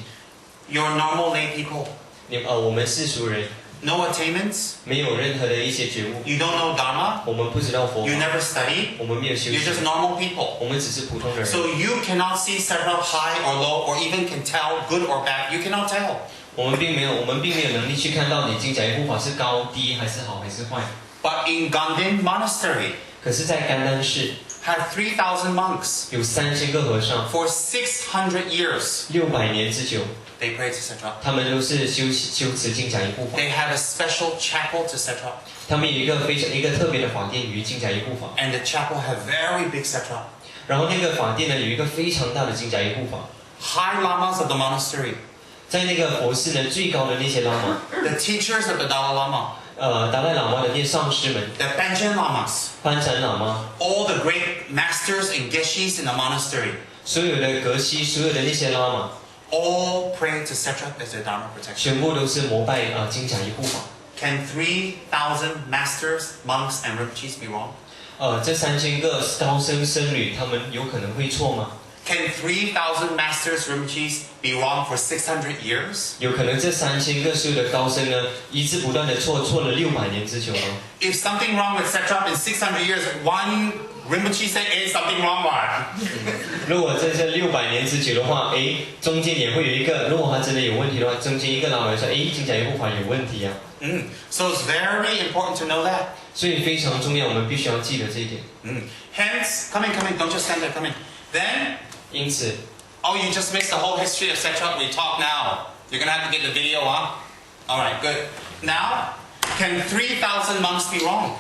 You're normal lay people. 我们世俗人 No attainments. 没有任何的一些觉悟， You don't know Dharma. 我们不知道佛 You 法， never study. 我们没有修 You're 行， just normal people. 我们只是普通的人。 So you cannot see several high or low or even can tell good or bad. You cannot tell. 我们并没有能力去看到底金甲一护法是高低还是好还是坏。 But in Ganden Monastery, 可是，在甘丹市 had 3,000 monks 有3000个和尚， for 600 years. 600年之久， They pray to Setra. 他们都是修持金甲一护法。 They have a special chapel to Setra. 他们有一个特别的法殿于金甲一护法， And the chapel have very big Setra. 然后那个法殿呢有一个非常大的金甲一护法， High lamas of the monastery, 在那个佛寺呢最高的那些喇嘛， the teachers of the Dalai Lama, 达赖喇嘛的那些上师们， the Panchen lamas, 班禅喇嘛， all the great masters and geshis in the monastery, 所有的格西，所有的那些喇嘛， all pray to Setra as their Dharma protection. 全部都是膜拜金甲一护法。 Can 3,000 masters, monks, and rinpoches be wrong? 这3000个高僧僧侣，他们有可能会错吗？ Can 3,000 masters, rinpoches be wrong for 600 years? 有可能这3000个所有的高僧呢，一直不断的错了600年之久吗？ If something wrong with Setra in 600 years, one Rinpoche said, "Hey, something wrong, what?" 如果在这600年之久的话，中间也会有一个，如果他真的有问题的话，中间一个老人说，金甲一护法有问题啊。So it's very important to know that. 所以非常重要，我们必须要记得这一点。 Hence, come in, don't just stand there, come in. Then, 因此， oh, you just missed the whole history of Setra. We talk now. You're gonna have to get the video, huh? All right, good. Now, can 3,000 monks be wrong?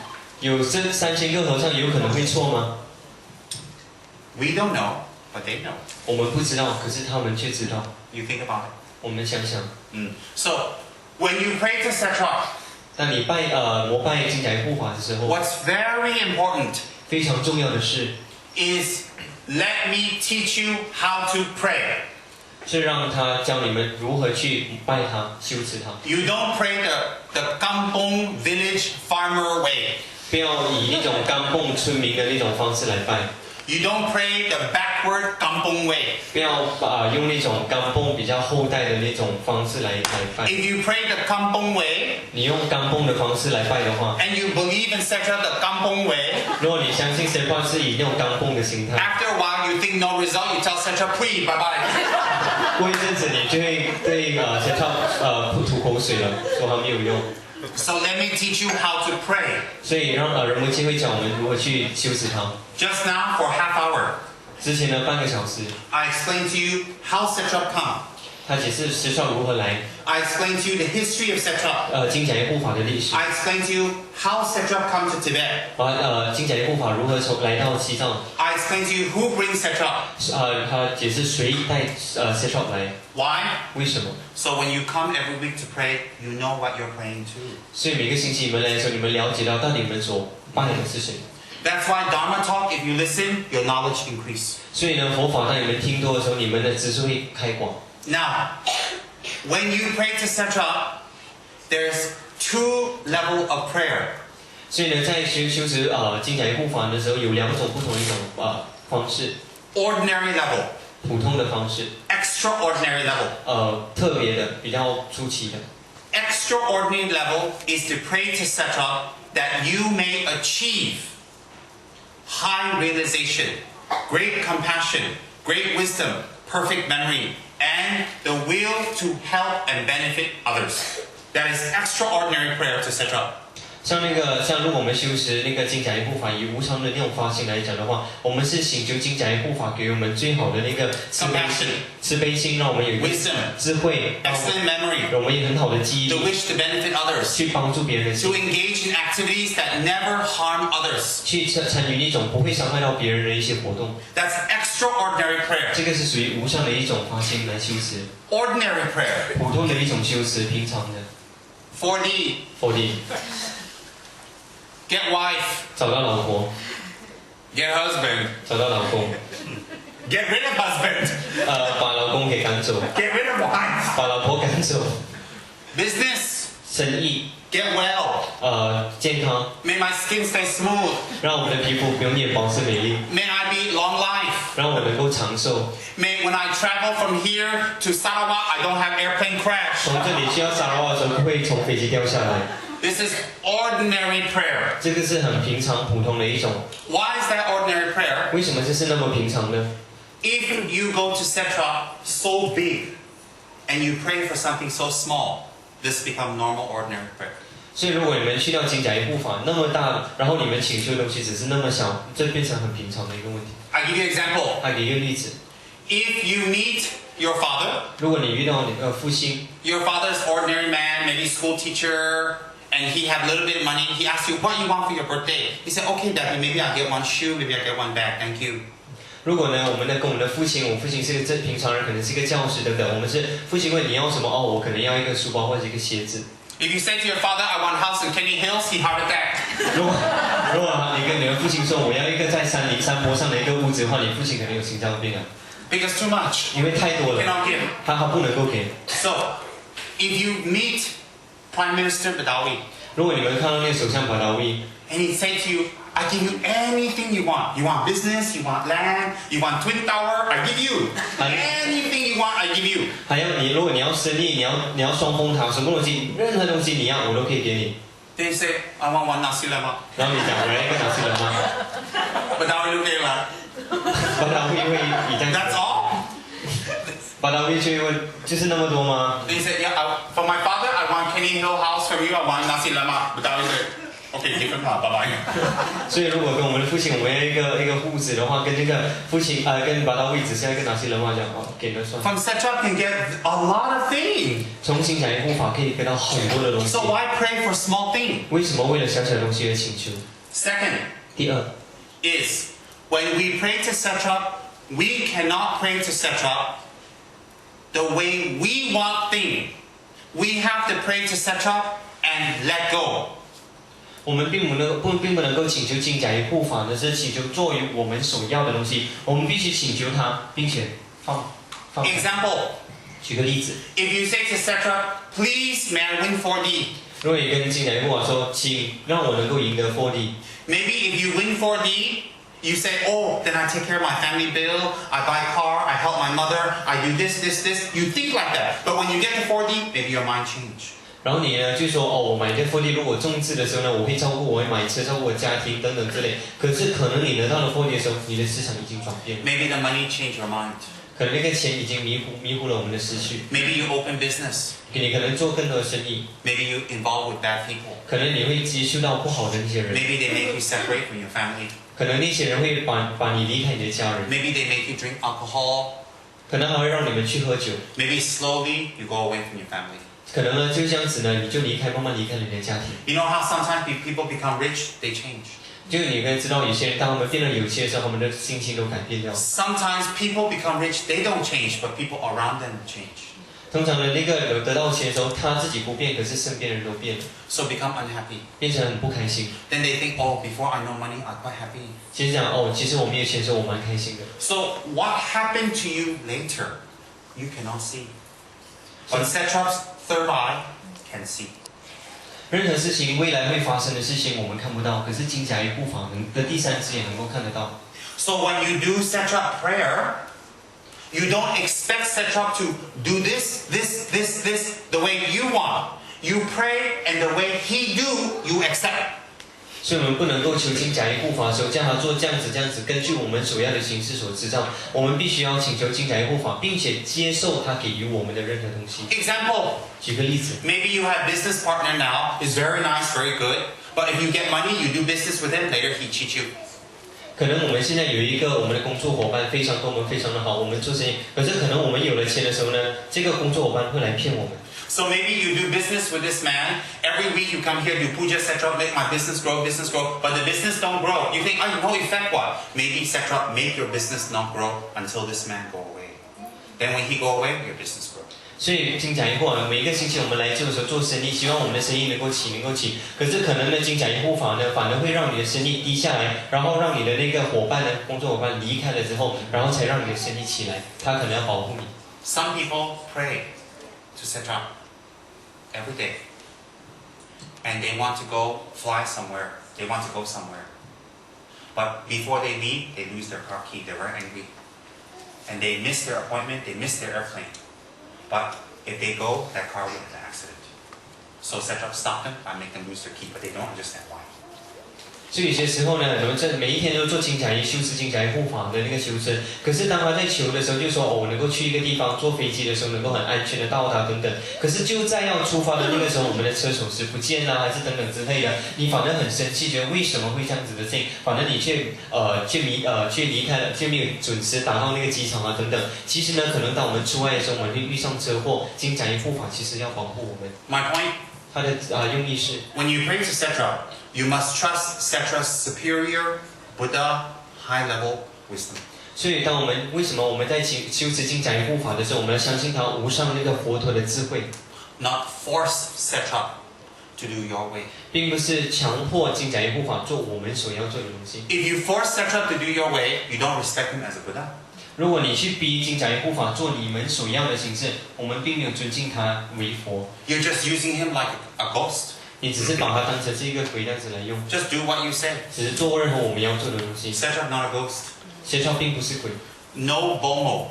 有这3000个和尚有可能会错吗？ We don't know, but they know. 我们不知道，可是他们却知道。 You think about it. 我们想想， So, when you pray to Setra, 当你膜拜金甲耶护法的时候， what's very important 非常重要的是 is let me teach you how to pray. 是让他教你们如何去拜他、修持他， You don't pray the Kampong village farmer way. 不要以那种刚蹦村民的那种方式来拜， You don't pray the backward Kampong way. 不要用那种刚蹦比较后代的那种方式来拜。 If you pray the Kampong way 你用刚蹦的方式来拜的话， and you believe in Setra the Kampong way, 如果你相信神话是以那种刚蹦的心态， after a while you think no result, you tell Setra, "Pui, bye bye." 过一阵子你就会对神话吐口水了，说他没有用。 So let me teach you how to pray. 所以让人们机会教我们如何去修持它。 Just now for half hour, 之前的半个小时， I explained to you how Setra come. 他解释石创如何来， I explained to you the history of Setra. 金甲耶护法的历史， I explained to you how Setra come to Tibet. 金甲耶护法如何来到西藏， I explained to you who brings Setra. 他解释谁带石创来， Why? 为什么？ So when you come every week to pray, you know what you're praying to. 所以每个星期你们来的时候，你们了解到底你们所拜的是谁。 That's why Dharma talk, if you listen, your knowledge increase. 所以呢，佛法当你们听多的时候，你们的知识会开广。 Now, when you pray to Setra, there's two level of prayer. 所以呢，在修持金甲耶护法的时候，有两种不同的一种方式， Ordinary level, 普通的方式， extraordinary level. 特别的，比较出奇的。 Extraordinary level is to pray to Setra that you may achieve high realization, great compassion, great wisdom, perfect memory, and the will to help and benefit others. That is extraordinary prayer to Setra. 像如果我们修持那个金甲耶护法，以无常的那种发心来讲的话，我们是请求金甲耶护法给我们最好的那个慈悲心，让我们有一个 Wisdom, 智慧， excellent memory, 让我们有很好的记忆 the 力， wish to benefit others, 去帮助别人的 to 心， engage in activities that never harm others. 去参与那种不会伤害到别人的一些活动。 That's extraordinary prayer. 这个是属于无上的一种发心来修持， Ordinary prayer. 普通的一种修持，平常的。 4D, 佛地 get wife, 找到老婆， get husband, 找到老公， get rid of husband, 把老公给赶走， get rid of wife. 把老婆赶走， Business, 生意， get well. 健康， May my skin stay smooth. 让我们的皮肤永远保持美丽， May I be long life. 让我能够长寿。 May when I travel from here to Sarawak, I don't have airplane crash. 从这里去到沙拉瓦的时候，不会从飞机掉下来。 This is ordinary prayer. 这个是很平常、普通的一种。 Why is that ordinary prayer? 为什么这是那么平常呢？ If you go to Setra so big and you pray for something so small, this becomes normal ordinary prayer. 所以，如果你们去到金甲耶护法那么大，然后你们请求的东西只是那么小，这变成很平常的一个问题。 I give you an example. 他给一个例子， If you meet your father, 如果你遇到你的父亲， your father's ordinary man, maybe school teacher, and he had a little bit of money, he asks you, what you want for your birthday? He said, okay, Daddy, maybe I'll get one shoe, maybe I'll get one bag, thank you. 如果呢，跟我们的父亲，我父亲是个平常人，可能是一个教师等等，我们是父亲问你要什么，我可能要一个书包或者一个鞋子。 If you say to your father, I want a house in Kenny Hills, he heart attack. 如果你跟你的父亲说我要一个在山坡上的一个屋子的话，你父亲可能有心脏病啊， Because too much. 因为太多 He 了， cannot give. 他不能够给。 So, if you meet Prime Minister Badawi, 如果你们看到那个首相巴达维， and he say to you, I give you anything you want. You want business, you want land, you want Twin Tower, I give you. Anything you want, I give you. 还要你，如果你要生意，你要双峰塔，什么东西，任何东西你要，我都可以给你。 Then you say, I want one nasi lemak. 然后你讲我要一个拿去了吗？ Badawi look at you like, 巴达维会以这样 that's all? 巴达维就会问，就是那么多吗？ Then he said, yeah, for my father, I want Kenny Hill house. From you, I want nasi lemak. Badawi said, okay, different part, bye-bye. 所以如果跟我们的父亲，我们要一个户子的话，跟这个父亲跟巴达维只是要一个拿去了吗？讲给了算。 From Setra can get a lot of things. 从金甲耶护法可以得到很多的东西 So。why pray for small things? 为什么为了小小的东西而请求？ Second 第二， is when we pray to Setra, we cannot pray to Setra the way we want things. We have to pray to Satrap and let go. 我们并不能够请求金甲鱼护法的是请求作为我们所要的东西，我们必须请求他，并且放开。 Example, 举个例子， if you say to Satrap, please may I win 4D. 如果你跟金甲鱼护法说，请让我能够赢得4D， Maybe if you win 4D, you say, oh, then I take care of my family bill, I buy a car, I help my mother, I do this. You think like that. But when you get to 4D, maybe your mind change. 然后你呢就说哦，我买这4D，如果中字的时候呢，我会照顾，我会买车，照顾我家庭等等之类。可是可能你得到了4D的时候，你的思想已经转变了， Maybe the money changed your mind. 可能那个钱已经迷糊了我们的思绪。 Maybe you open business. 你可能做更多的生意， Maybe you involve with bad people. 可能你会接触到不好的那些人， Maybe they make you separate from your family. 可能那些人会把你离开你的家人， Maybe they make you drink alcohol. 可能还会让你们去喝酒。 Maybe slowly you go away from your family. 可能呢，就这样子呢，你就慢慢离开了你的家庭。 You know how sometimes people become rich, they change. 就你应该知道，有些人当他们变得有钱的时候，他们的心情都改变掉。 Sometimes people become rich, they don't change, but people around them change. 通常呢，那个有得到钱的时候，他自己不变，可是身边人都变了， So become unhappy. 变成很不开心。 Then they think, oh, before I know money, I'm quite happy. 其实讲哦，其实我没有钱的时候，我蛮开心的。 So what happened to you later, you cannot see. But Satrap's third eye can see. 任何事情未来会发生的事情，我们看不到，可是金甲鱼护法的第三只眼能够看得到。 So when you do Satrap prayer, you don't expect Satrap to do this, the way you want. You pray and the way he do, you accept. 所以我们不能够求金甲鱼护法的时候，叫他做这样子，根据我们所要的形式所知道。我们必须要请求金甲鱼护法，并且接受他给予我们的任何东西。 Example, 举个例子， maybe you have business partner now, is very nice, very good. But if you get money, you do business with him, later he cheats you. 可能我们现在有一个我们的工作伙伴非常跟我们非常的好，我们做生意。可是可能我们有了钱的时候呢，这个工作伙伴会来骗我们。 So maybe you do business with this man. Every week you come here, do puja, Satrap, make my business grow, but the business don't grow. You think, oh, no effect what? Maybe Satrap, make your business not grow until this man go away. Then when he go away, your business grow. 所以金甲鱼护法每一个星期我们来做的时候做生意，希望我们的生意能够起。可是可能呢，金甲鱼护法呢，反而会让你的生意低下来，然后让你的那个伙伴呢，工作伙伴离开了之后，然后才让你的生意起来。他可能要保护你。 Some people pray to Satrap every day. And they want to go fly somewhere. They want to go somewhere. But before they leave, they lose their car key. They're very angry. And they miss their appointment, they miss their airplane. But if they go, that car will have an accident. So Satrap stop them and make them lose their key, but they don't understand why. 所以有些时候呢，我们这每一天都做金甲鱼修持金甲鱼护法的那个修持，可是当他在求的时候，就说哦，我能够去一个地方，坐飞机的时候能够很安全的到达等等。可是就在要出发的那个时候，我们的车手是不见啦，还是等等之类的，你反而很生气，觉得为什么会这样子的事情，反正你却离开了，却没有准时达到那个机场啊等等。其实呢，可能当我们出外的时候，我们会遇上车祸，金甲鱼护法其实要保护我们。 My point, 他的用意是。 when you pray to Satrap, you must trust Satrap's superior Buddha high-level wisdom. 所以，为什么我们在修持金甲鱼护法的时候，我们要相信他无上那个佛陀的智慧， Not force Satrap to do your way. 并不是强迫金甲鱼护法做我们所要做的东西。 If you force Satrap to do your way, you don't respect him as a Buddha. 如果你去逼金甲鱼护法做你们所要的形式，我们并没有尊敬他为佛， You're just using him like a ghost. 你只是把他当成是一个鬼这样子来用， Just do what you say. 只是做任何我们要做的东西。 Satrap not a ghost. 邪教并不是鬼， No Bomo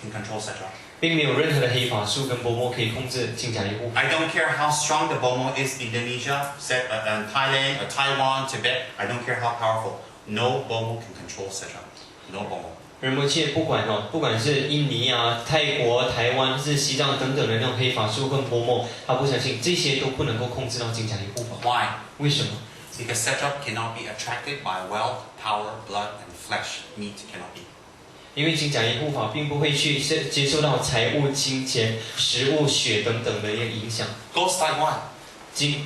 can control Satrap. 并没有任何的黑法术跟波摩可以控制金甲鱼护法。 I don't care how strong the Bomo is in Indonesia, Thailand, or Taiwan, Tibet. I don't care how powerful. No Bomo can control Satrap. No Bomo. 人魔界不管是印尼啊、泰国、台湾、是西藏等等的那种黑法术跟波摩，他不相信这些都不能够控制到金甲鱼护法。 Why? 为什么？ Because Satrap cannot be attracted by wealth, power, blood, and flesh. Meat cannot be. 因为金甲鱼护法并不会去接受到财物、金钱、食物、血等等的一个影响。 Ghosts like what?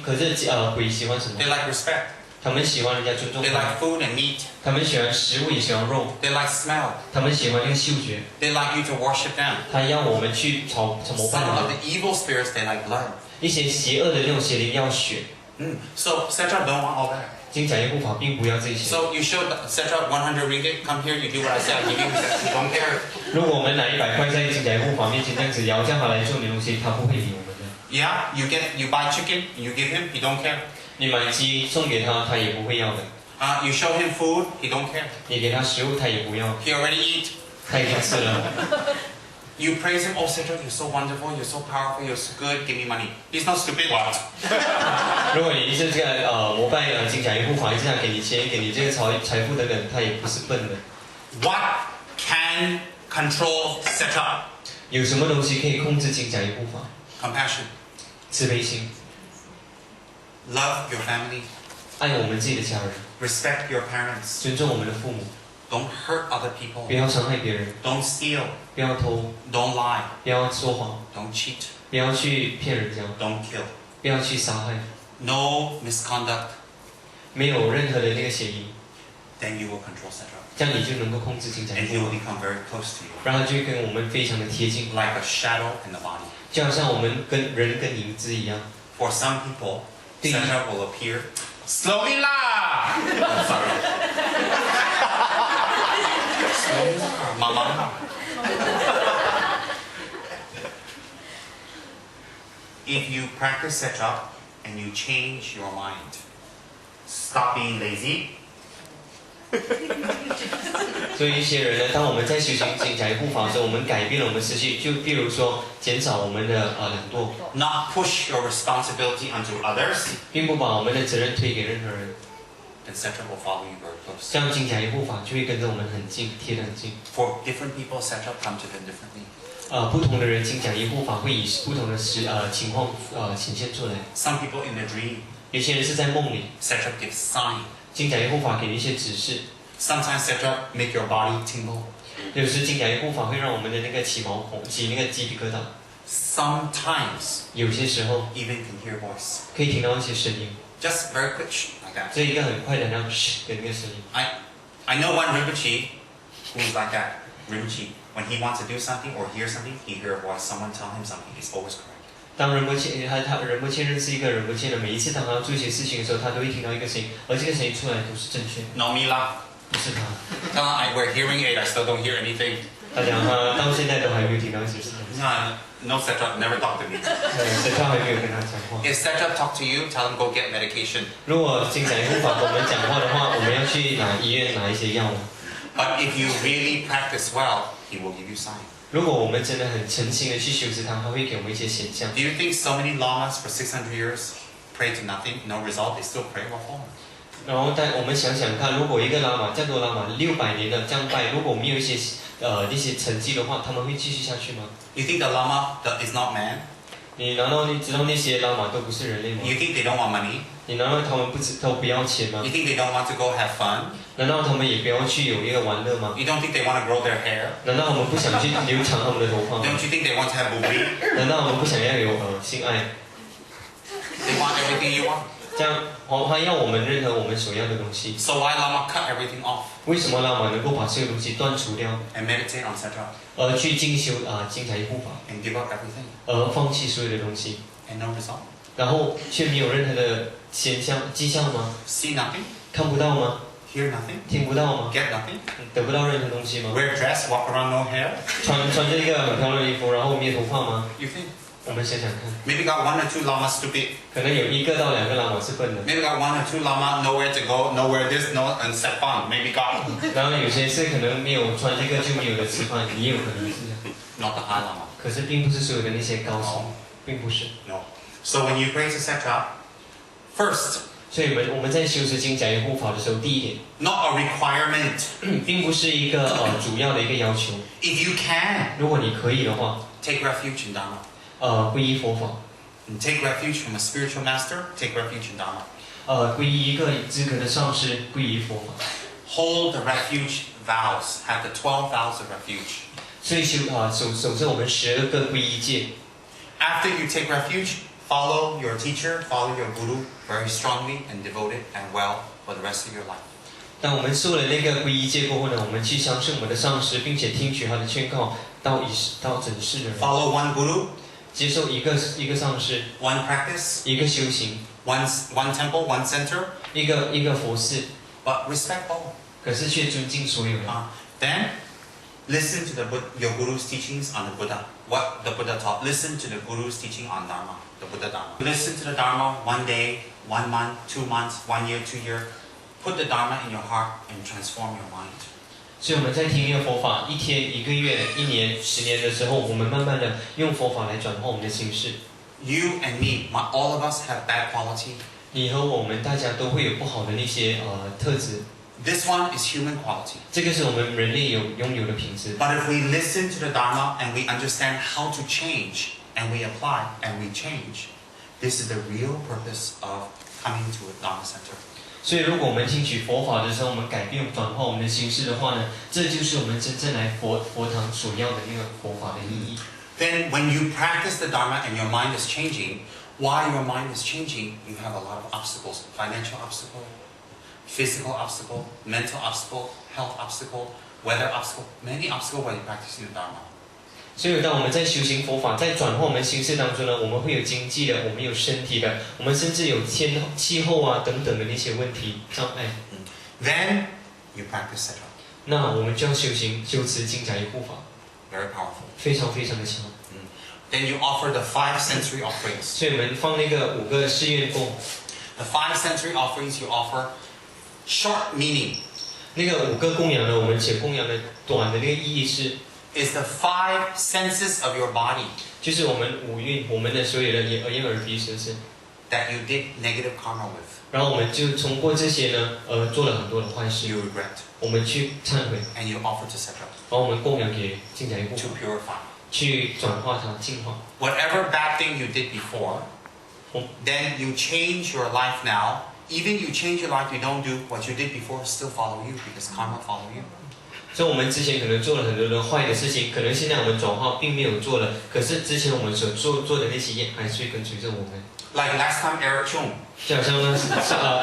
可是鬼喜欢什么？ They like respect. 他们喜欢人家尊重 They 他， like food and meat. 他们喜欢食物也喜欢肉， They like smell. 他们喜欢那个嗅觉， They like you to worship them. 他要我们去崇拜 Some 他 of 们。 the evil spirits, they like blood. 一些邪恶的那种邪灵要血， So Setra don't want all that. 金甲业护法并不要这些。 So you show Setra 100 ringgit, come here, you do what I say, I give you, you don't care. 如果我们拿100块在金甲业护法面前这样子摇，叫他来做你东西，他不会理我们的。 Yeah, you buy chicken, you give him, he don't care. 你买鸡送给他，他也不会要的。 You show him food, he don't care. 你给他食物，他也不要， He already eat. 他已经吃了。 You praise him, oh Setra, you're so wonderful, you're so powerful, you're so good, give me money. He's not stupid, what? 如果你一直这个膜拜金甲业护法，一直想给你钱，给你这个财富等等，他也不是笨的。 What can control Setra? 有什么东西可以控制金甲业护法？ Compassion. 慈悲心， Love your family. 爱我们自己的家人， Respect your parents. 尊重我们的父母， Don't hurt other people. 不要伤害别人， Don't steal. 不要偷， Don't lie. 不要说谎， Don't cheat. 不要去骗人家， Don't kill. 不要去杀害， No misconduct. 没有任何的那个嫌疑， Then you will control Setra. 这样你就能够控制金甲业 And he 护 will 法， become very close to you. 让他就会跟我们非常的贴近， Like a shadow in the body. 就好像我们跟人跟影子一样。 For some people, Ding. Setra will appear slowly lah. Oh, sorry. Slowly lah, mama. If you practice Setra and you change your mind, stop being lazy. 所以一些人呢，当我们在修行金甲业护法的时候，我们改变了我们思绪，就比如说减少我们的懒惰， Not push your responsibility onto others, 并不把我们的责任推给任何人， then Setra will follow you very close. 这样金甲业护法就会跟着我们很近，贴得很近。 For different people, Setra come to them differently. 不同的人金甲业护法会以不同的情况显现出来。 Some people in a dream, 有些人是在梦里， Setra gives sign. 金甲业护法给你一些指示。 Sometimes Setra make your body tingle. 有时金甲业护法会让我们的那个起毛孔、起那个鸡皮疙瘩。 Sometimes 有些时候 even can hear voice. 可以听到一些声音， Just very quick, like that. 这一个很快的那样嘘的那个声音。 I know one Rinpoche who's like that. Rinpoche, when he wants to do something or hear something, he hear a voice. Someone tell him something. He's always correct. 当仁波切仁波切认识一个仁波切的，每一次当他做一些事情的时候，他都会听到一个声音，而这个声音出来都是正确的， No me lah. 不是他。 Tell him I wear hearing aid. I still don't hear anything. 他讲他到现在都还没有听到一些事情， No Setra, never talk to me. 所以他还没有跟他讲话。 If Setra talk to you, tell him go get medication. 如果金甲业护法跟我们讲话的话，我们要去医院拿一些药。 But if you really practice well, he will give you sign. 如果我们真的很诚心的去修持它，他会给我们一些显象。 Do you think so many lamas for 600 years pray to nothing, no result, they still pray? What for? 然后我们想想看，如果一个喇嘛这样多喇嘛600年的这样拜，如果没有一些一些成绩的话，他们会继续下去吗？ You think the lama is not man? 难道你知道那些喇嘛都不是人类吗？ You think they don't want money? 难道他们都不要钱吗 You？think they don't want to go have fun? 难道他们也不要去有一个玩乐吗？ You don't think they want to grow their hair? 难道他们不想去留长他们的头发吗？ Don't you think they want to have booby? 难道他们不想要有性爱？ They want everything you want. 这样他要我们任何我们所要的东西。 So why lama cut everything off 为什么喇嘛能够把这个东西断除掉， and meditate on Setra 而去进修金甲一护法， and give up everything 而放弃所有的东西， and no result? 然后却没有任何的迹象吗？ See nothing, 看不到吗？ hear nothing, 听不到吗？ get nothing, 得不到任何东西吗？ wear dress, walk around no hair? 穿着一个很漂亮的衣服，然后没有头发吗？ You think? 我们想想看， Maybe got 1 or 2 lamas stupid. 可能有1个到2个喇嘛是笨的， Maybe got 1 or 2 lama nowhere to go, nowhere this, no, and set fun. Maybe got 然后有些是可能没有穿这个就没有的吃饭，也有可能是这样。 not the high lama. 可是并不是所有的那些高层，并不是。 No. So when you praise Setra, first, 所以我们在修持金甲一护法的时候，第一点， not a requirement. 并不是一个主要的一个要求。 If you can, 如果你可以的话， take refuge in Dharma. 皈依佛法， And take refuge from a spiritual master, take refuge in Dharma. 皈依一个资格的上师，皈依佛法。 Hold the refuge vows, have the 12 vows of refuge. 所以守着我们12个皈依戒。 After you take refuge, follow your teacher, follow your guru very strongly and devoted and well for the rest of your life. 当我们受了那个皈依戒过后呢，我们去相信我们的上师，并且听取他的劝告，到整世的人， Follow one guru, 接受一个上师， one practice, 一个修行， one temple, one center, 一个佛寺， but respect all. 可是却尊敬所有人。 Then listen to your guru's teachings on the Buddha. What the Buddha taught. Listen to the guru's teaching on Dharma, the Buddha Dharma. Listen to the Dharma 1 day, 1 month, 2 months, 1 year, 2 years. Put the Dharma in your heart and transform your mind. 所以我们在听那个佛法，1天、1个月、1年、10年的时候，我们慢慢的用佛法来转化我们的心事。 You and me, all of us have bad quality. 你和我们大家都会有不好的那些特质， This one is human quality. 这个是我们人类拥有的品质。 But if we listen to the Dharma and we understand how to change and we apply and we change, this is the real purpose of coming to a Dharma center. 所以，如果我们听取佛法的时候，我们改变转化我们的心事的话呢，这就是我们真正来佛堂所要的那个佛法的意义。 Then when you practice the Dharma and your mind is changing, while your mind is changing, you have a lot of obstacles. Financial obstacle, physical obstacle, mental obstacle, health obstacle, weather obstacle, many obstacles while you're practicing the Dharma. 所以，当我们在修行佛法，在转化我们心事当中呢，我们会有经济的，我们有身体的，我们甚至有气候啊等等的那些问题障碍。 Then you practice Setra. 那我们就要修持精宅护法， Very powerful. 非常非常的强。 Then you offer the 5 sensory offerings. 所以我们放那个5个誓愿供， The 5 sensory offerings you offer short meaning 那个5个供养呢，我们且供养的短的那个意义是， is the 5 senses of your body 就是我们5蕴，我们的所有的眼耳鼻舌身， that you did negative karma with. 然后我们就通过这些呢，做了很多的坏事， You regret 我们去忏悔， and you offer to Setra 然后我们供养给精宅护 to 法， purify. 去转化它、净化。 Whatever bad thing you did before, then you change your life now. Even you change your life, you don't do what you did before, still follow you because karma follow you. 所以我们之前可能做了很多的坏的事情，可能现在我们转化并没有做了，可是之前我们所做的那些业还是会跟随着我们。 Like last time, Eric Chung 就好像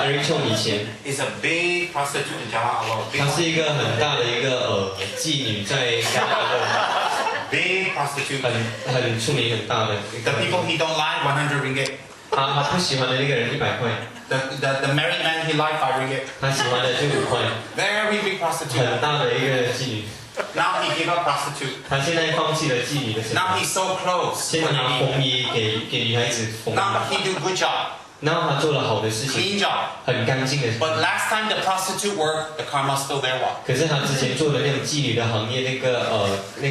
Eric Chong 以前， is a big prostitute in Jalan Alor. 她是一个很大的一个妓女，在加拿大 Big prostitute. 很出名很大的一 The 个。 people he don't like, 100 ringgit. 他不喜欢的那个人100块， The married man he liked, 5 ringgit. 他喜欢的就5块， Very big 很 prostitute. 大的一个妓女。 Now he gave up prostitute. 他现在放弃了妓女的生 Now 活， he sew clothes. 现在他缝衣给女孩子缝衣， Now he do good job, 然后他做了好的事情， clean job. 很干净的。 But last time the prostitute work, the karma still there. What? 可是他之前做的那种妓女的行业，那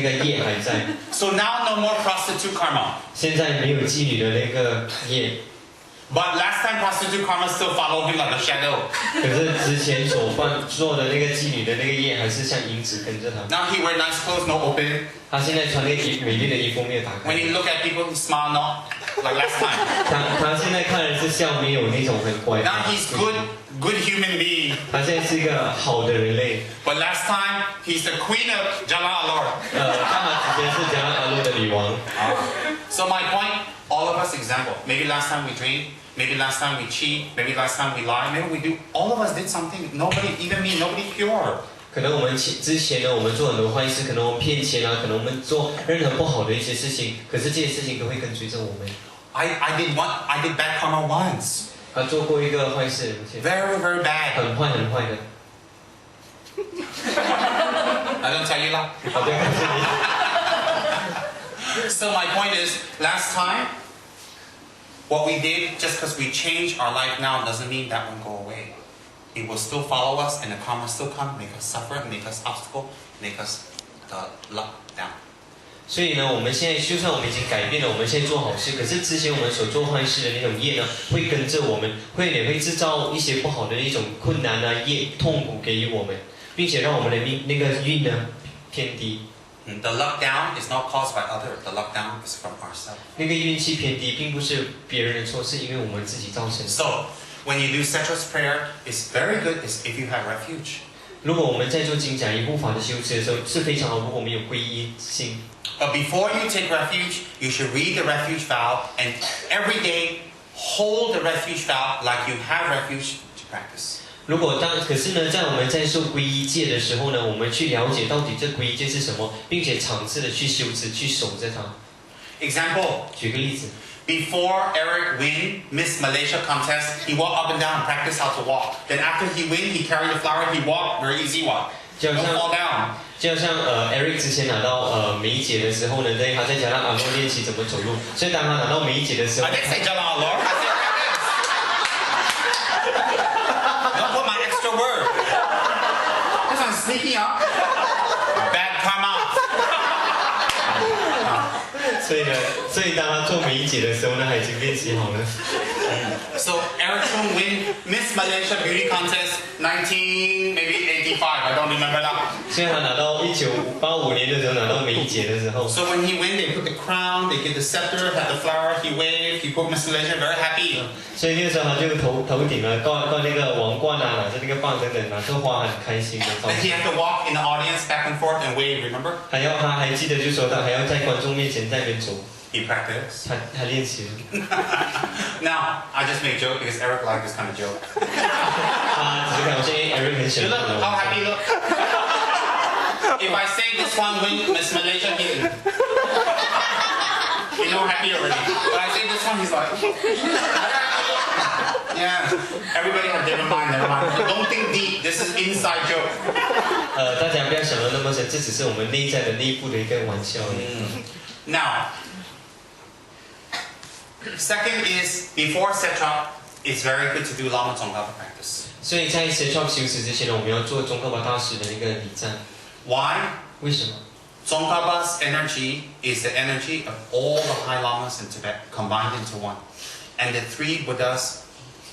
个业还在， So now no more prostitute karma. 现在没有妓女的那个业。 But last time prostitute karma still followed him like a shadow. 可是之前做的那个妓女的那个业，还是像影子跟着他。 Now he wear nice clothes, no open. 他现在穿那美丽的衣服没有打 When 开， he look at people, he smile not like last time. 他现在看人是笑，没有那种很乖。 Now he's good human being. 他现在是一个好的人类。 But last time he's the queen of Jalan Alor. 他之前是加拿大陆的女王。 So my point, all of us example. Maybe last time we drink, maybe last time we cheat, maybe last time we lie, maybe we do. All of us did something. Nobody, even me, nobody pure. 可能我们之前呢，我们做很多坏事，可能我们骗钱啊，可能我们做任何不好的一些事情，可是这些事情都会跟随着我们。I did bad karma once. 他做过一个坏事，而且 Very, very bad. 很坏很坏的。 I don't tell you lah. 好的，告诉你。 So my point is, last time, what we did, just because we changed our life now, doesn't mean that won't go away. It will still follow us, and the karma still come, make us suffer, make us obstacle, make us luck down. 所以呢，我们现在就算我们已经改变了，我们现在做好事，可是之前我们所做坏事的那种业呢，会跟着我们，也会制造一些不好的一种困难啊、业痛苦给予我们，并且让我们的那个运呢偏低。 The luck down is not caused by others. The luck down is from ourselves. 那个运气偏低，并不是别人的错，是因为我们自己造成的。 So, when you do Setra's prayer, it's very good if you have refuge. 如果我们在做精讲一护法的修持的时候是非常好，如果我们有皈依心。But before you take refuge, you should read the refuge vow and every day hold the refuge vow like you have refuge to practice. 可是呢，在我们在受皈依戒的时候呢，我们去了解到底这皈依戒是什么，并且尝试的去修持，去守着它。Example. 举个例子。Before Eric win Miss Malaysia contest, he walked up and down and practiced how to walk. Then after he win, he carried the flower, he walked, very easy walk. Don't fall down. 就像Eric 之前拿到梅姐的时候呢，他在加拿大练习怎么走路，所以当他拿到梅姐的时候 I didn't say Jalan Lord, I said practice. Don't put my extra word. This one's sneaky, huh? Bad karma. 所以当他做梅姐的时候呢，他已经练习好了。So Eric Chung win Miss Malaysia Beauty Contest 1985. I don't remember now. 所以他拿到1985年的时候拿到梅姐的时候。So when he win, they put the crown, they get the scepter, had the flower, he waved, he put Miss Malaysia, very happy. 所以那个时候他就头顶啊挂那个王冠啊，拿着那个棒等等，拿着花很开心的。Then he had to walk in the audience back and forth and wave. Remember? 他还记得就说他还要在观众面前在那边走。He practiced. 他练习了。Now I just make a joke because Eric liked this kind of joke. 他只是开玩笑，因为 Eric 很喜 You 欢 look how happy you look. If I say this one win Miss Malaysia, he know happy already. But I say this one, he's like, yeah. Everybody have different mind, never mind. Don't think deep. This is inside joke. 大家不要想得那么深，这只是我们内在的内部的一个玩笑而已。Now, second is before setup, it's very good to do Lama Tsongkhapa practice. 所以在 setup 修持之前呢，我们要做宗喀巴大师的那个礼赞。Why? 为什么？ Tsongkhapa's energy is the energy of all the high lamas in Tibet combined into one. And the three Buddhas,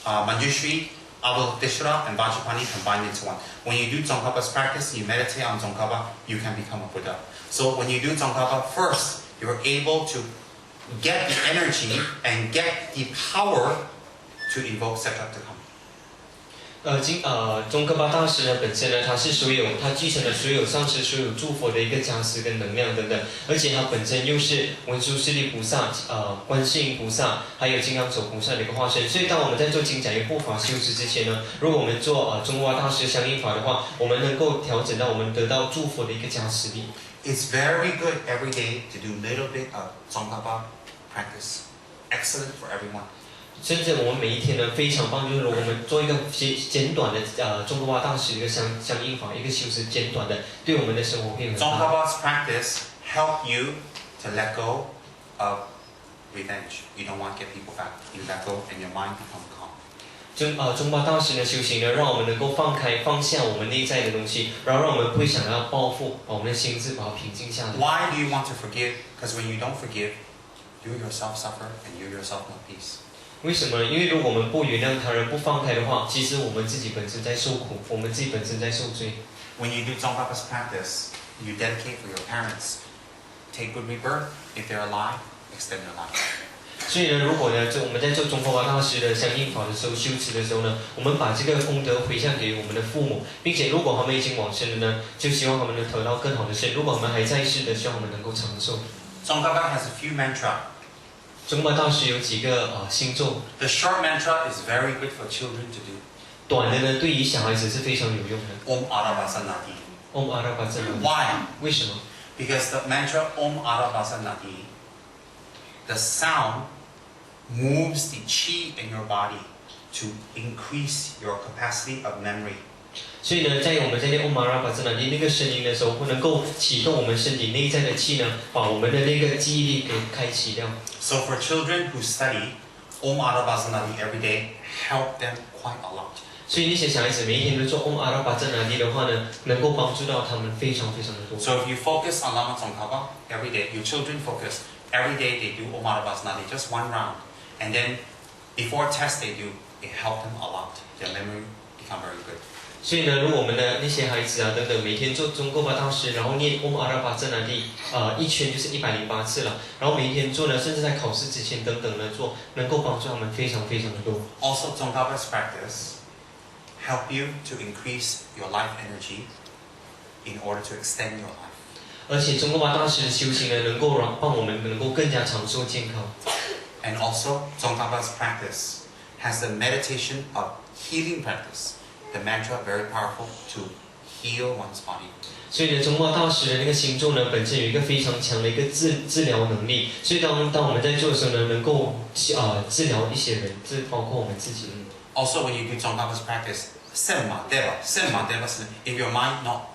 Manjushri, Avalokiteshvara, and Vajrapani combined into one. When you do Tsongkhapa's practice, you meditate on Tsongkhapa, you can become a Buddha. So when you do Tsongkhapa, first, you're able to get the energy and get the power to invoke setup to come. 宗喀巴大师呢本身呢，他继承了所有上师所有诸佛的一个加持跟能量等等，而且他本身又是文殊师利菩萨、观世音菩萨，还有金刚手菩萨的一个化身。所以当我们在做精讲一护法修持之前呢，如果我们做宗喀巴大师相应法的话，我们能够调整到我们得到诸佛的一个加持力。It's very good every day to do little bit of Tsongkhapa practice. Excellent for everyone. 甚至我们每一天呢非常棒，就是我们做一个简短的宗喀巴大师的一个相应法，一个修持简短的，对我们的生活会很大。Tsongkhapa's practice help you to let go of revenge. You don't want to get people back. You let go and your mind become calm. 宗喀巴大师的修行呢，让我们能够放下我们内在的东西，然后让我们不会想要报复，把我们的心智把它平静下来。Why do you want to forgive? Because when you don't forgive, you yourself suffer and you yourself no peace. 为什么呢？因为如果我们不原谅他人、不放开的话，其实我们自己本身在受苦，我们自己本身在受罪。When you do Tsongkhapa's practice, you dedicate for your parents. Take good rebirth. If they're alive, extend their life. 所以呢，如果呢，我们在做宗喀巴大师的相应法的时候、修持的时候呢，我们把这个功德回向给我们的父母，并且如果他们已经往生了呢，就希望他们能得到更好的生；如果他们还在世的，希望他们能够长寿。Tsongkhapa has a few mantra. 宗喀巴大师有几个星咒。The short mantra is very good for children to do. 短的呢，对于小孩子是非常有用的。Om Arabhasanati. Om Arabhasanati. Why? 为什么？ Because the mantra Om Arabhasanati, the sound moves the chi in your body to increase your capacity of memory. 所以呢，在我们在念 Om Arabhasanati 那个声音的时候，能够启动我们身体内在的气呢，把我们的那个记忆力给开启掉。So for children who study Om Arabhasanati every day, help them quite a lot. 所以那些小孩子每一天都做 Om Arabhasanati 的话呢，能够帮助到他们非常非常的多。So if you focus on Lama Tsongkhapa every day, your children focus. Every day they do Om Arabhasanati, just one round. And then before test they do, it helped them a lot. Their memory become very good. 所以呢，如果我们的那些孩子啊等等，每天做宗喀巴大师，然后念 Om Arabhasanati 一圈就是108次了，然后每一天做呢，甚至在考试之前等等的做，能够帮助他们非常非常的多。Also, Tsongkhapa's practice help you to increase your life energy in order to extend your life. 而且中国巴大师的修行呢，能够让我们能够更加长寿健康。And also, Tsongkhapa's practice has the meditation of healing practice. The mantra very powerful to heal one's body. 所以呢，中巴大师的那个星座呢，本身有一个非常强的一个治疗能力。所以当我们在做的时候呢，能够治疗一些人，这包括我们自己。Also, when you do Tsongkhapa's practice, Senma Deva, if your mind not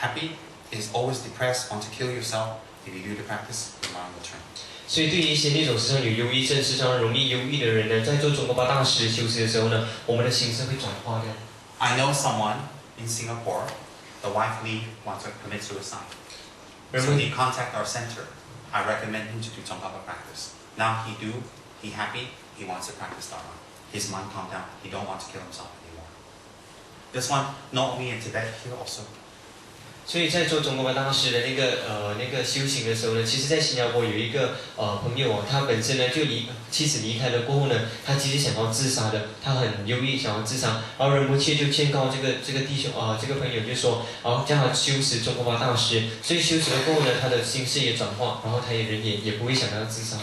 happy, is always depressed, want to kill yourself, if you do the practice, your mind will turn. 所以对于一些那种时常有忧郁症、时常容易忧郁的人呢，在做中国巴大师修持的时候呢，我们的心是会转化掉。I know someone in Singapore, the wife Lee wants to commit suicide. So he contact our center. I recommend him to do Tsongkhapa practice. Now he happy, he wants to practice Dharma. His mind calmed down, he don't want to kill himself anymore. This one, not only in Tibet, here also. 所以在做中国巴大师的那个修行的时候呢，其实在新加坡有一个朋友他本身呢妻子离开了过后呢，他其实想要自杀的，他很忧郁想要自杀，然后仁波切就劝告这个弟兄这个朋友就说，然后叫他修持中国巴大师，所以修持了过后呢，他的心事也转化，然后他人也不会想要自杀。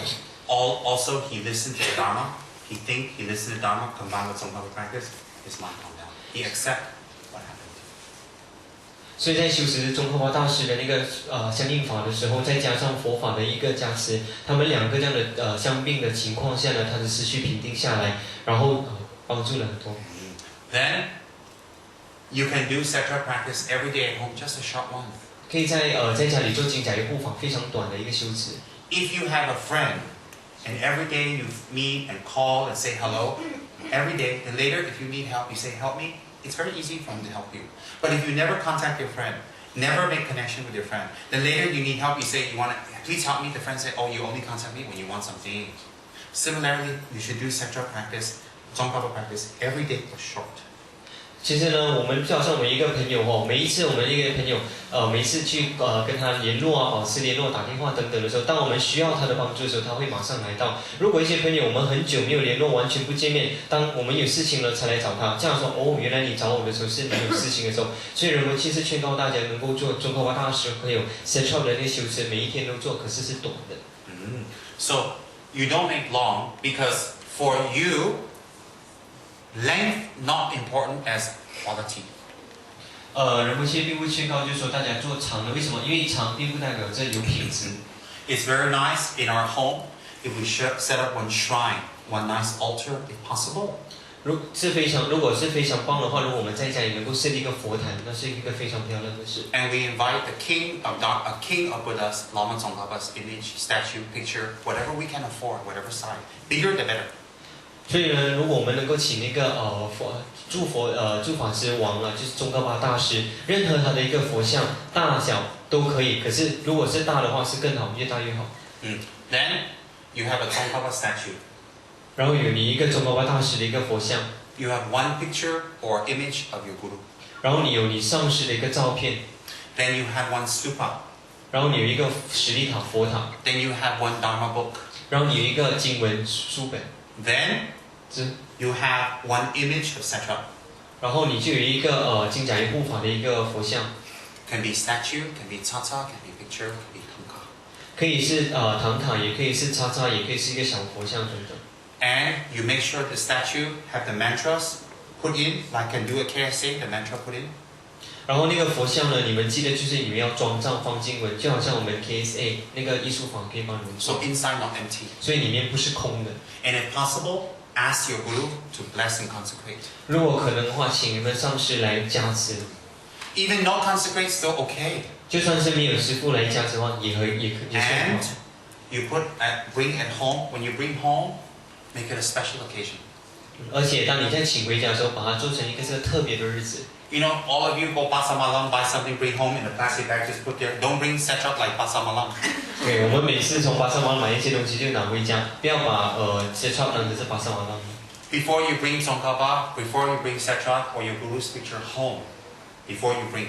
Also, he listened to the Dharma. He listened to Dharma combined with Tsongkhapa practice. His mind calmed down. He accept what happened. 所以在修持中科巴大师的那个相应法的时候，再加上佛法的一个加持，他们两个这样的相并的情况下呢，他的思绪平定下来，然后帮助了很多。Then you can do Setra practice every day at home, just a short one. 可以在家里做金甲的护法，非常短的一个修持。If you have a friend, and every day you meet and call and say hello, every day, and later if you need help, you say help me. It's very easy for him to help you. But if you never contact your friend, never make connection with your friend, then later you need help, you say, you want to, please help me. The friend say, oh, you only contact me when you want something. Similarly, you should do Setra practice, Tsongkhapa practice every day for short. 其实呢，我们就好像我们一个朋友每一次我们一个朋友每一次去跟他联络保持联络、打电话等等的时候，当我们需要他的帮助的时候，他会马上来到。如果一些朋友我们很久没有联络，完全不见面，当我们有事情了才来找他，这样说原来你找我的时候是你有事情的时候。所以人们其实劝告大家能够做中科巴大师还有 Setra 的那个修持，每一天都做，可是是短的。So you don't make long because for you, length not important as quality. 人们其实并不劝告，就是说大家做长的，为什么？因为长并不代表这有品质。It's very nice in our home if we set up one shrine, one nice altar, if possible. 如果是非常棒的话，如果我们在家里能够设立一个佛坛，那是一个非常漂亮的事。And we invite the king of Buddhas, Lama Tsongkhapa's image, statue, picture, whatever we can afford, whatever size, bigger the better. 所以呢，如果我们能够请那个诸法师王就是宗喀巴大师，任何他的一个佛像大小都可以。可是如果是大的话是更好，越大越好。Then you have a Tsongkhapa statue. 然后有你一个宗喀巴大师的一个佛像。You have one picture or image of your guru. 然后你有你上师的一个照片。Then you have one stupa. 然后你有一个舍利塔佛塔。Then you have one Dharma book. 然后你有一个经文书本。Then you have one image of Setra. 然后你就有一个金甲护法的一个佛像。Can be statue, can be tata, can be picture, can be tangka. 可以是唐卡，也可以是叉叉，也可以是一个小佛像等等。And you make sure the statue have the mantras put in, like can do a KSA, the mantra put in. 然后那个佛像呢，你们记得就是你们要装上方经文，就好像我们 KSA 那个艺术坊可以帮你们做。So inside not empty. 所以里面不是空的。And if possible, ask your guru to bless and consecrate. 如果可能的话，请你们上师来加持。Even not consecrate, still okay. 就算是没有师父来加持的话，也是很 And 好。 you bring at home. When you bring home, make it a special occasion. 而且当你再请回家的时候，把它做成一个这个特别的日子。You know, all of you go pasar malam, buy something, bring home in a plastic bag, just put there. Don't bring Setra like pasar malam. 对，我们每次从巴沙马买一些东西就拿回家，不要把Setra当成是巴沙马当。Before you bring Tsongkhapa, before you bring Setra or your guru's picture home, before you bring.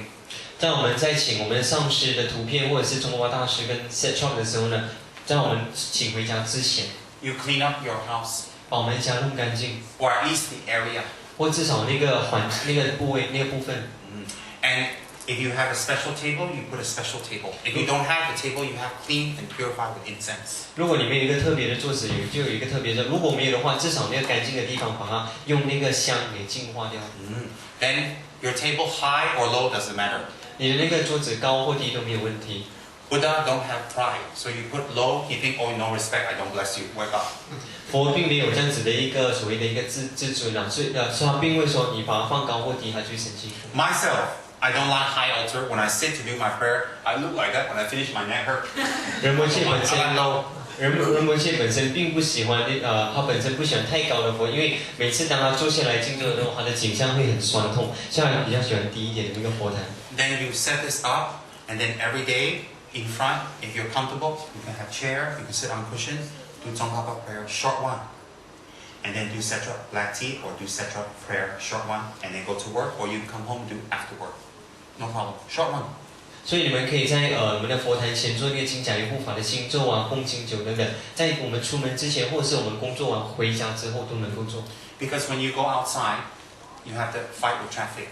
在我们在请我们上师的图片或者是中国大师跟 Setra 的时候呢，在我们请回家之前， You clean up your house, 把我们家弄干净， or at least the area. 或至少那个部位那个部分。And if you have a special table, you put a special table. If you don't have a table, you have clean and purified with incense. 如果你们有一个特别的桌子，就有一个特别的。如果没有的话，至少那个干净的地方，把它用那个香给净化掉。Then your table high or low doesn't matter. 你的那个桌子高或低都没有问题。Buddha don't have pride, so you put low, he think, oh, no respect, I don't bless you. Wake up. 佛并没有这样子的一个所谓的一个自尊啊，所以他并会说你把它放高或低，他就会生气。Myself, I don't like high altar. When I sit to do my prayer, I look like that. When I finish, my neck hurt. 仁波切本身 I like low. 仁波切本身并不喜欢他本身不喜欢太高的佛，因为每次当他坐下来静坐的时候，他的颈项会很酸痛，所以他比较喜欢低一点的那个佛坛。Then you set this up, and then every day in front, if you're comfortable, you can have chair, you can sit on cushion, do Tsongkhapa prayer, short one. And then do Setra black tea or do Setra prayer, short one, and then go to work, or you can come home and do after work. No problem. Short one. 所以你们可以在我们的佛坛前做一个金甲力护法的心咒啊、诵经酒等等，在我们出门之前，或者是我们工作完回家之后都能够做。Because when you go outside, you have to fight with traffic.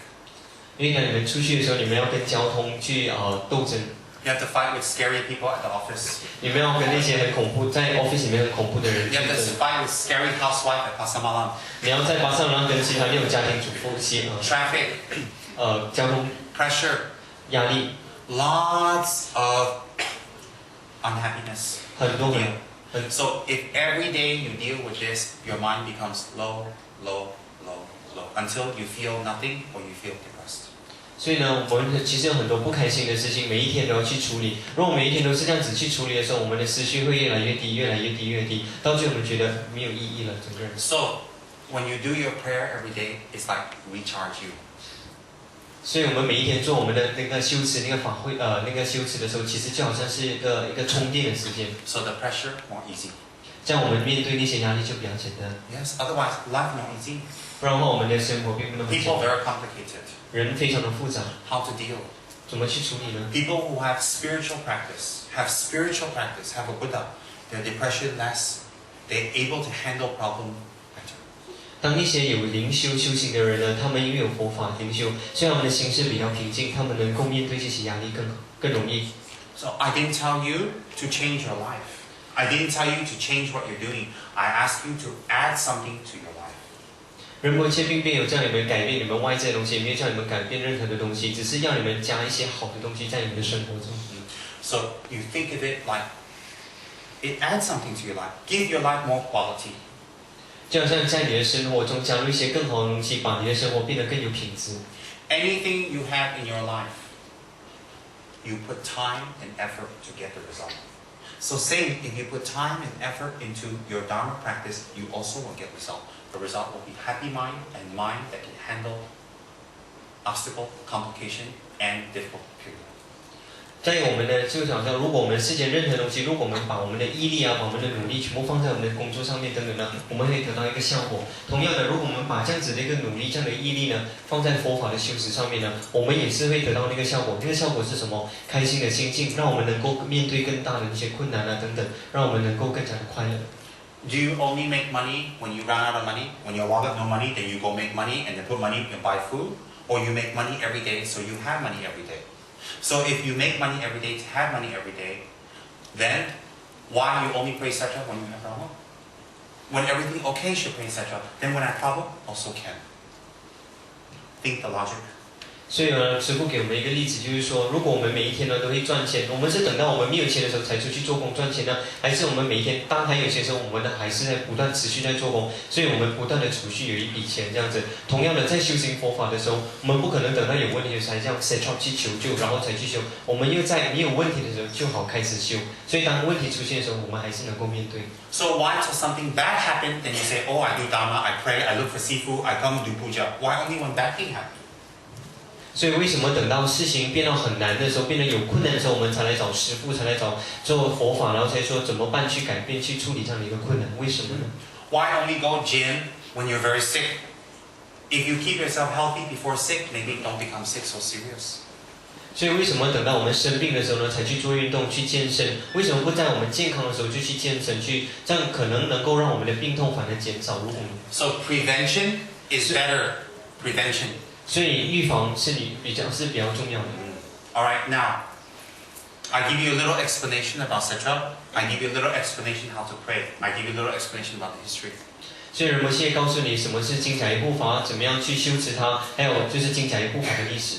因为当你们出去的时候，你们要跟交通去斗争。You have to fight with scary people at the office. 你们要跟那些很恐怖，在 office 里面很恐怖的人 You 竞 have to 争。fight with scary housewife at Pasar Malam. 你要在巴塞罗那跟其他那种家庭主妇Traffic, 交通 pressure, 压力 lots of unhappiness. 很多很 So if every day you deal with this, your mind becomes low, low, low, low, until you feel nothing or you feel depressed. 所以呢，我们其实有很多不开心的事情，每一天都要去处理。如果每一天都是这样子去处理的时候，我们的思绪会越来越低，越来越低，越低，到最后我们觉得没有意义了，整个人。So when you do your prayer every day, it's like recharge you. 所以我们每一天做我们的那个修持、那个法会、那个修持的时候，其实就好像是一个充电的时间。So the pressure more easy. 这样我们面对那些压力就比较简单。 Yes, otherwise life not easy. 不然的话，我们的生活并不那么简 People 单。 very complicated. 人非常的复杂， How to deal? 怎么去处理呢？ People who have spiritual practice, have a Buddha, their depression less, they're able to handle problem better. 当一些有灵修修行的人呢，他们因为有佛法灵修，所以他们的心是比较平静，他们能够面对这些压力更容易。 So I didn't tell you to change your life. I didn't tell you to change what you're doing. I asked you to add something to your life. 仁波切并没有叫你们改变你们外在的东西，也没有叫你们改变任何的东西，只是要你们加一些好的东西在你们的生活中。 So you think of it like it adds something to your life. Give your life more quality. 就好像在你的生活中加入一些更好的东西，把你的生活变得更有品质。 Anything you have in your life, you put time and effort to get the result. So same, if you put time and effort into your Dharma practice, you also will get result. The result will be happy mind and mind that can handle obstacle, complication, and difficult period. 在我们的就好像，如果我们世间任何东西，如果我们把我们的毅力啊，把我们的努力全部放在我们的工作上面等等呢，我们会得到一个效果。同样的，如果我们把这样子的一个努力、这样的毅力呢，放在佛法的修持上面呢，我们也是会得到那个效果。那个效果是什么？开心的心境，让我们能够面对更大的一些困难啊等等，让我们能够更加的快乐。 Do you only make money when you run out of money? When your wallet no money, then you go make money and then put money and buy food? Or you make money every day so you have money every day? So if you make money every day to have money every day, then why you only pray Satra when you have problem? When everything okay, you should pray Satra. Then when I have problem, also can. Think the logic. 所以呢，师父给我们一个例子，就是说，如果我们每一天呢都会赚钱，我们是等到我们没有钱的时候才出去做工赚钱呢，还是我们每一天当还有钱的时候，我们呢还是在不断持续在做工，所以我们不断的储蓄有一笔钱这样子。同样的，在修行佛法的时候，我们不可能等到有问题的时候才这样 set up 去求救，然后才去修。我们又在没有问题的时候就好开始修，所以当问题出现的时候，我们还是能够面对。 So why till something bad happened, then you say, oh, I do Dharma, I pray, I look for sifu, I come do puja. Why only when bad thing happens? 所以为什么等到事情变到很难的时候，变得有困难的时候，我们才来找师父，才来找做佛法，然后才说怎么办去改变、去处理这样的一个困难？为什么呢？ Why only go gym when you're very sick? If you keep yourself healthy before sick, maybe don't become sick so serious. 所以为什么等到我们生病的时候呢，才去做运动、去健身？为什么不在我们健康的时候就去健身？这样可能能够让我们的病痛反而减少。如果 So prevention is better prevention. 所以预防是比较重要的。All right, now I give you a little explanation about Setra. I give you a little explanation how to pray. I give you a little explanation about the history. 所以仁波切告诉你什么是金甲一护法，怎么样去修持它，还有就是金甲一护法的历史。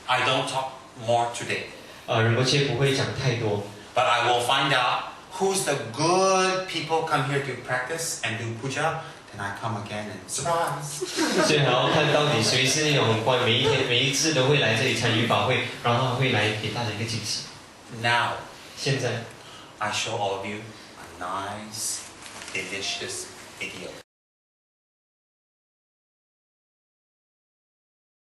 I don't talk more today, 仁波切不会讲太多， but I will find out who's the good people come here to practice and do puja. Then I come again and surprise. 所以还要看到底谁是那种很乖，每一次都会来这里参与法会，然后他会来给大家一个惊喜。Now 现在 I show all of you a nice, delicious video.